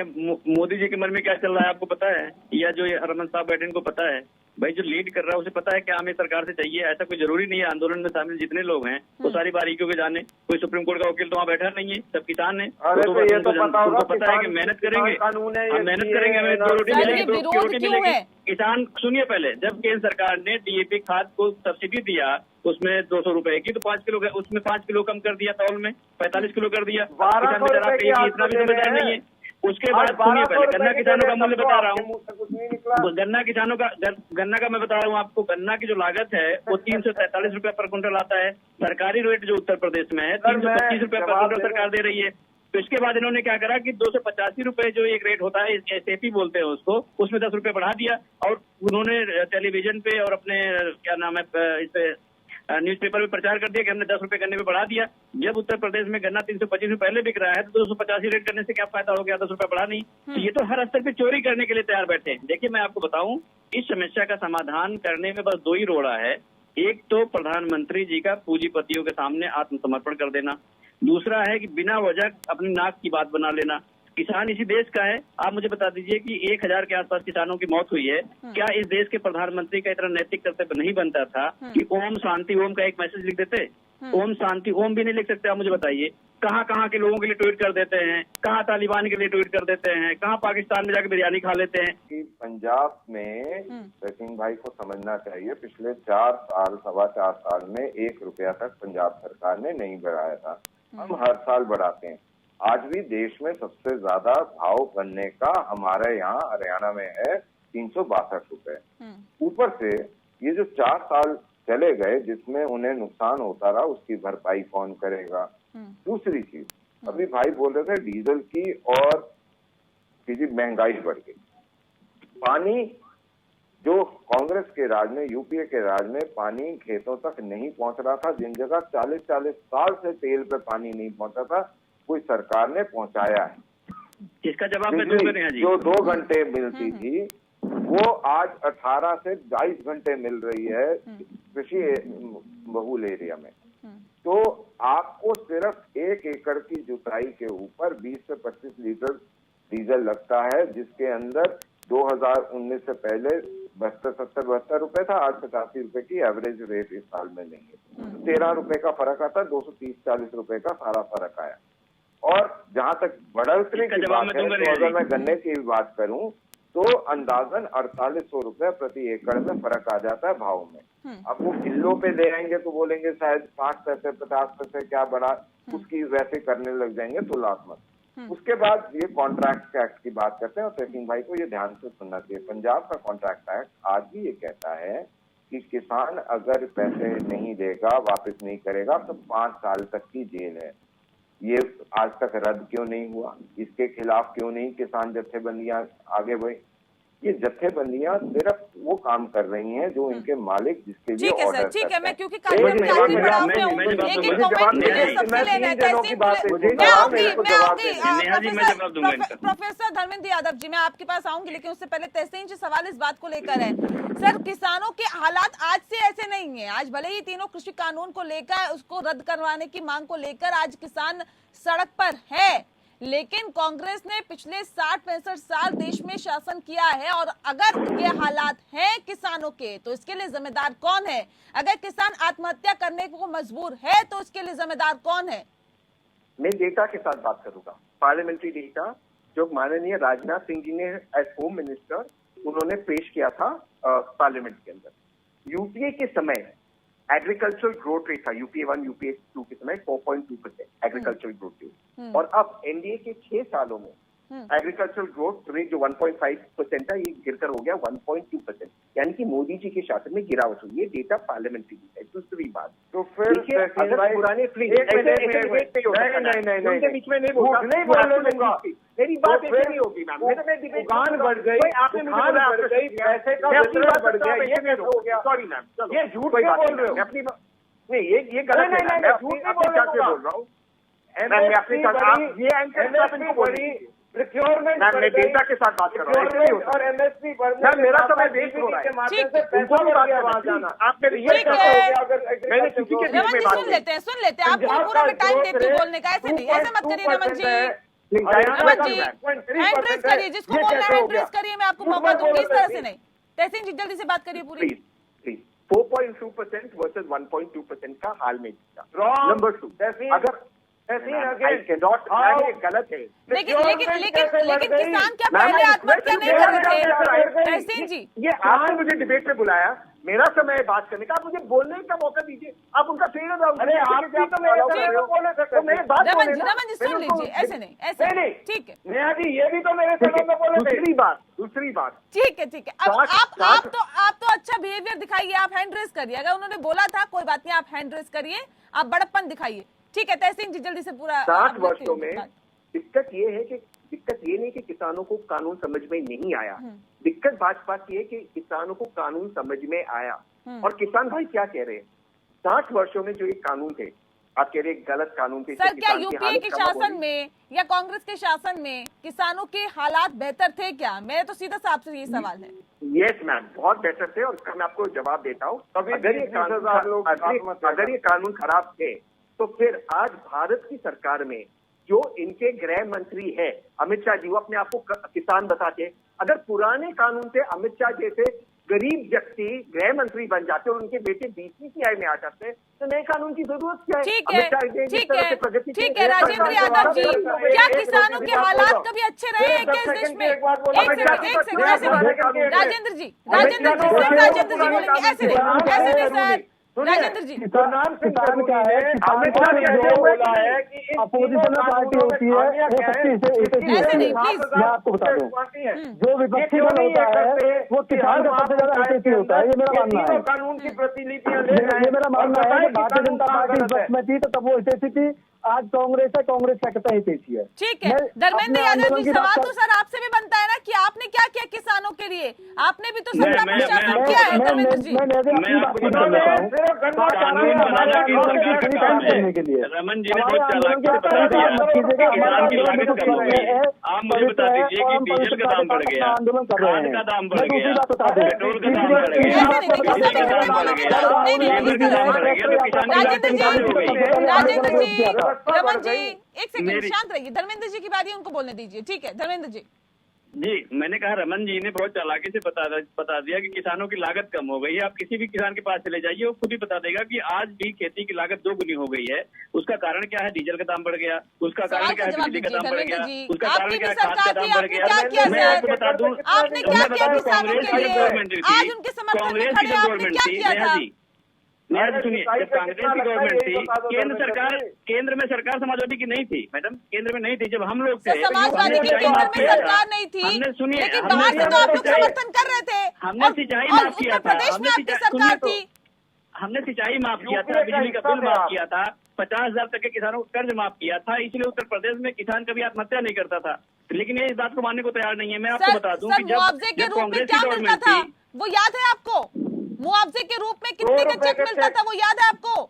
मोदी जी के मन में क्या चल रहा है आपको पता है, या जो हरमन साहब बैठे इनको पता है? भाई जो लीड कर रहा है उसे पता है क्या हमें सरकार से चाहिए। ऐसा कोई जरूरी नहीं है आंदोलन में शामिल जितने लोग हैं वो सारी बारीकियों के जाने। कोई सुप्रीम कोर्ट का वकील तो वहाँ बैठा नहीं है, सब किसान है। उनको पता है कि मेहनत करेंगे, हम मेहनत करेंगे, हमें 2 रोटी मिलेगी, 2 रोटी मिलेगी। किसान सुनिए पहले, जब केंद्र सरकार ने डीएपी खाद को सब्सिडी दिया उसमें 200 रुपए की, तो 5 किलो उसमें 5 किलो कम कर दिया, तौल में 45 किलो कर दिया। इतना भी समझदार नहीं है। उसके बाद सुनिए पहले, गन्ना किसानों का मूल्य बता रहा हूँ, गन्ना का मैं बता रहा हूँ आपको, गन्ना की जो लागत है वो 343 रुपए पर क्विंटल आता है। सरकारी रेट जो उत्तर प्रदेश में है 325 रुपए पर क्विंटल सरकार दे रही है। तो इसके बाद इन्होंने क्या करा कि 285 रुपए जो एक रेट होता है, एसएपी बोलते हैं उसको, उसमें 10 रुपए बढ़ा दिया और उन्होंने टेलीविजन पे और अपने क्या नाम है इस पे न्यूज़पेपर में प्रचार कर दिया कि हमने 10 रुपए गन्ने में बढ़ा दिया। जब उत्तर प्रदेश में गन्ना 325 रुपए पहले बिक रहा है तो 285 रेट करने से क्या फायदा हो गया, 10 रुपए बढ़ा नहीं। तो ये तो हर स्तर पे चोरी करने के लिए तैयार बैठे हैं। देखिए मैं आपको बताऊं, इस समस्या का समाधान करने में बस 2 ही रोड़ा है। एक तो प्रधानमंत्री जी का पूंजीपतियों के सामने आत्मसमर्पण कर देना, दूसरा है कि बिना वजह अपनी नाक की बात बना लेना। किसान इसी देश का है। आप मुझे बता दीजिए कि 1000 के आसपास किसानों की मौत हुई है, क्या इस देश के प्रधानमंत्री का इतना नैतिक कर्तव्य नहीं बनता था कि ओम शांति ओम का एक मैसेज लिख देते? ओम शांति ओम भी नहीं लिख सकते। आप मुझे बताइए कहाँ के लोगों के लिए ट्वीट कर देते हैं, कहाँ तालिबान के लिए ट्वीट कर देते हैं, कहाँ पाकिस्तान में जाकर बिरयानी खा लेते हैं। कि पंजाब में सिंह भाई को समझना चाहिए, पिछले 4 साल में 1 रुपया तक पंजाब सरकार ने नहीं बढ़ाया था। हम हर साल बढ़ाते हैं। आज भी देश में सबसे ज्यादा भाव गन्ने का हमारे यहाँ हरियाणा में है 362 रुपए। ऊपर से ये जो 4 साल चले गए जिसमें उन्हें नुकसान होता रहा, उसकी भरपाई कौन करेगा? दूसरी चीज, अभी भाई बोल रहे थे डीजल की और की महंगाई बढ़ गई। पानी जो कांग्रेस के राज में, यूपीए के राज में पानी खेतों तक नहीं पहुंच रहा था, जिन जगह 40-40 साल से तेल पे पानी नहीं पहुंचा था, कोई सरकार ने पहुंचाया है। इसका जवाब मैं दूंगा जी। जो 2 घंटे मिलती थी वो आज 18 से 22 घंटे मिल रही है कृषि बहुल एरिया में। तो आपको सिर्फ 1 एकड़ की जुताई के ऊपर 20 से 25 लीटर डीजल लगता है, जिसके अंदर 2019 से पहले 72 रुपए था, आज 85 रुपए की एवरेज रेट इस साल में नहीं है। 13 रुपए का फर्क आता है, 230-40 रुपए का सारा फर्क आया। और जहां तक बढ़ोतरी की बात है, तो अगर मैं गन्ने की बात करूं तो अंदाजन 4800 रुपए प्रति एकड़ में फर्क आ जाता है भाव में। अब वो किलो पे ले आएंगे तो बोलेंगे शायद 5 पैसे 50 पैसे क्या बढ़ा, उसकी वैसे करने लग जाएंगे तुलनात्मक। उसके बाद ये कॉन्ट्रैक्ट एक्ट की बात करते हैं और सिंह भाई को ये ध्यान से सुनना चाहिए। पंजाब का कॉन्ट्रैक्ट एक्ट आज भी ये कहता है कि किसान अगर पैसे नहीं देगा, वापस नहीं करेगा तो 5 साल तक की जेल है। ये आज तक रद्द क्यों नहीं हुआ? इसके खिलाफ क्यों नहीं किसान जत्थेबंदियां आगे बढ़ी? ये जत्थेबंदियां सिर्फ वो काम कर रही हैं जो इनके मालिक जिसके लिए ऑर्डर करते हैं। ठीक है, मैं क्योंकि कार्यक्रम के आखिरी पड़ाव में हूं, एक कमेंट मुझे सबसे लेना है। प्रोफेसर धर्मेंद्र यादव जी, मैं आपके पास आऊंगी, लेकिन उससे पहले तहसीन जी सवाल इस बात को लेकर है। सर, किसानों के हालात आज से ऐसे नहीं है। आज भले ही तीनों कृषि कानून को लेकर, उसको रद्द करवाने की मांग को लेकर आज किसान सड़क पर है, लेकिन कांग्रेस ने पिछले 60-65 साल देश में शासन किया है। और अगर ये हालात हैं किसानों के, तो इसके लिए जिम्मेदार कौन है? अगर किसान आत्महत्या करने को मजबूर है तो इसके लिए जिम्मेदार कौन है? मैं डेटा के साथ बात करूंगा, पार्लियामेंट्री डेटा जो माननीय राजनाथ सिंह जी ने एज होम मिनिस्टर उन्होंने पेश किया था पार्लियामेंट के अंदर। यूपीए के समय एग्रीकल्चरल ग्रोथ रेट था, यूपीए 1 यूपीए 2 के समय 4.2% एग्रीकल्चरल ग्रोथ रेट, और अब एनडीए के 6 सालों में एग्रीकल्चरल ग्रोथ रेट जो 1.5% था, ये गिरकर हो गया 1.2%, यानी कि मोदी जी के शासन में गिरावट हुई। ये डेटा पार्लियामेंट्री है। दूसरी बात, तो फिर अगर पुराने नहीं बीच में नहीं बोलूंगा, मेरी बात ऐसे नहीं होगी मैम। दुकान बढ़ गई, आपने मुझे बोला पैसे का वितरण बढ़ गया, ये हो गया। सॉरी मैम, ये झूठ क्यों बोल रहे हो? अपनी नहीं, ये गलत है। नहीं, झूठ नहीं बोल रहा हूँ। प्रोक्योरमेंट मैं डेटा के साथ बात कर रहा हूँ और एमएसपी मेरा समय वेस्ट हो रहा है। उनको भी बात करना जाना आपने ठीक है, मैंने किसी के रमन जी सुन लेते हैं, आपको पूरा मैं टाइम देती हूँ बोलने का। ऐसे नहीं, ऐसे मत करिए रमन जी। रमन जी हैंड रेस करिए, जिसको बोलना है हैंड रेस करिए, मैं आपको मौका दूंगी। इस तरह से नहीं। तहसीन जी जल्दी से बात करिए पूरी। प्लीज 4.2% वर्सेस 1.2% का हाल में जीता। नंबर 2, अगर गलत है। लेकिन किसान क्या पहले आत्महत्या नहीं कर रहे थे? तहसीन जी, ये आपने मुझे डिबेट में बुलाया, मेरा समय है बात करने का, आप मुझे बोलने का मौका दीजिए। आप उनका फेर अरे आप भी तो मेरे बोले रमन जी सुन लीजिए, ऐसे नहीं, ऐसे नहीं, ठीक है नेहा जी, ये भी तो मेरे चैनल में बोले थे। दूसरी बात ठीक है। अब आप तो अच्छा बिहेवियर दिखाइए, आप हैंड रेस करिए। अगर उन्होंने बोला था कोई बात नहीं, आप हैंड रेस करिए, आप बड़प्पन दिखाइए। ठीक है तहसीन जी जल्दी से पूरा। 60 वर्षों में दिक्कत ये नहीं कि किसानों को कानून समझ में नहीं आया, दिक्कत भाजपा की है कि किसानों को कानून समझ में आया। और किसान भाई क्या कह रहे हैं, 60 वर्षों में जो ये कानून थे, आप कह रहे गलत कानून थे। सर क्या यूपीए के शासन में या कांग्रेस के शासन में किसानों के हालात बेहतर थे क्या? मेरा तो सीधा सा आपसे ये सवाल है। यस मैम, बहुत बेहतर थे। और मैं आपको जवाब देता हूँ, अगर ये कानून खराब थे तो फिर आज भारत की सरकार में जो इनके गृह मंत्री है अमित शाह जी, वो अपने आप को किसान बताते। अगर पुराने कानून से अमित शाह जैसे गरीब व्यक्ति गृह मंत्री बन जाते और उनके बेटे बीसीसीआई में आ जाते, तो नए कानून की जरूरत क्या है? ठीक है राजेंद्र यादव जी, क्या किसानों के हालात कभी अच्छे रहे हैं क्या इस देश में? एक सेकंड राजेंद्र जी बोलेंगे, ऐसे नहीं सर। राजेंद्र जी, किसान क्या है, अमित शाह ने जो बोला है कि अपोजिशन पार्टी होती है वो सबसे ऐसे नहीं प्लीज। मैं आपको बता दूं, जो विपक्षी दल होता है वो किसान का सबसे ज्यादा हितैषी होता है। ये मेरा मानना है। कानून की प्रतिलिपियां ये मेरा मानना है कि भारतीय जनता पार्टी इस वक्त में थी तो तब वो हितैषी थी, आज कांग्रेस है, कांग्रेस का कहता हितैषी है। ठीक है धर्मेंद्र यादव जी, सवाल तो सर आपसे भी बनता है ना कि आपने क्या किया किसानों के लिए? आपने भी तो सत्ता प्रशासन किया है धर्मेंद्र जी। रमन जी ने बहुत चालाकी से बता दिया किसान की लागत कम हो गई। आप मुझे बता दीजिए कि डीजल का दाम बढ़ गया, खाद का दाम बढ़ गया, पेट्रोल का दाम बढ़ गया, बिजली का दाम बढ़ गया, केबल का दाम बढ़ गया, तो किसान की लागत कम हो गई। राजेंद्र जी, रमन जी एक सेकंड शांत रहिए। धर्मेंद्र जी की बारी उनको बोलने दीजिए। ठीक है धर्मेंद्र जी। मैंने कहा रमन जी ने बहुत चालाकी से बता दिया कि किसानों की लागत कम हो गई है। आप किसी भी किसान के पास चले जाइए, वो खुद ही बता देगा कि आज भी खेती की लागत 2 गुनी हो गई है। उसका कारण क्या है? डीजल का दाम बढ़ गया। उसका कारण क्या है? बिजली का दाम बढ़ गया। उसका कारण क्या है? खाद का दाम बढ़ गया। मैं आपको बता दूं, कांग्रेस की जो गवर्नमेंट थी, कांग्रेस की जो गवर्नमेंट थी, नेहा जी सुनिए, जब कांग्रेस की गवर्नमेंट थी, केंद्र में सरकार समाजवादी की नहीं थी मैडम, केंद्र में नहीं थी। जब हम लोग थे समाजवादी की केंद्र में सरकार नहीं थी, हमने सुनिए, लेकिन बाहर से तो आप लोग समर्थन कर रहे थे। हमने सिंचाई माफ किया था, प्रदेश में आपकी सरकार थी, हमने सिंचाई माफ किया था, बिजली का बिल माफ किया था, 50,000 तक के किसानों को कर्ज माफ किया था। इसलिए उत्तर प्रदेश में किसान कभी आत्महत्या नहीं करता था। लेकिन ये इस बात को मानने को तैयार नहीं है। मैं आपको बता दूं कि मुआवजे के रूप में क्या मिलता था वो याद है आपको? मुआवजे के रूप में कितने का चेक मिलता था वो याद है आपको?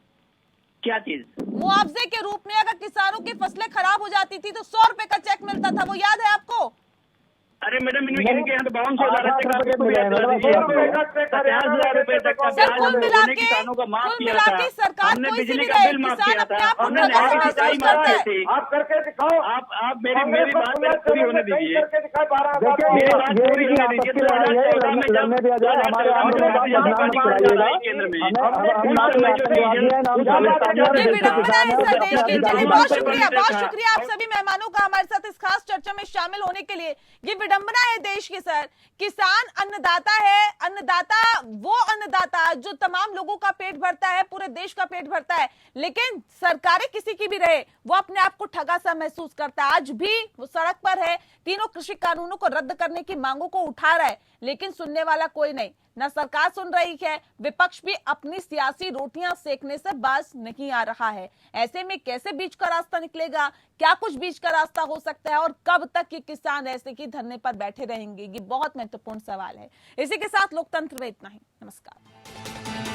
क्या चीज? मुआवजे के रूप में अगर किसानों की फसलें खराब हो जाती थी तो 100 रुपए का चेक मिलता था, वो याद है आपको? अरे मैडम, इनके यहाँ तो 52,000 50,000 रुपए तक का ब्याज किसानों का माफ किया था। हमने बिजली का बिल माफ किया था, हमने नहर की सिंचाई माफ की थी। आप करके दिखाओ। आप मेरी बात पूरी होने दीजिए, मेरी बात पूरी होने दीजिए। 2014 में जब केंद्र में बहुत शुक्रिया आप सभी मेहमानों का हमारे साथ इस खास चर्चा में शामिल होने के लिए। ये विडंबना है देश की सर। किसान अन्नदाता है, अन्नदाता वो अन्नदाता जो तमाम लोगों का पेट भरता है, पूरे देश का पेट भरता है, लेकिन सरकारें किसी की भी रहे वो अपने आप को ठगा सा महसूस करता है। आज भी वो सड़क पर है, तीनों कृषि कानूनों को रद्द करने की मांगों को उठा रहा है, लेकिन सुनने वाला कोई नहीं। ना सरकार सुन रही है, विपक्ष भी अपनी सियासी रोटियां सेकने से बाज नहीं आ रहा है। ऐसे में कैसे बीच का रास्ता निकलेगा, क्या कुछ बीच का रास्ता हो सकता है, और कब तक ये किसान ऐसे की धरने पर बैठे रहेंगे, ये बहुत महत्वपूर्ण सवाल है। इसी के साथ लोकतंत्र में इतना ही। नमस्कार।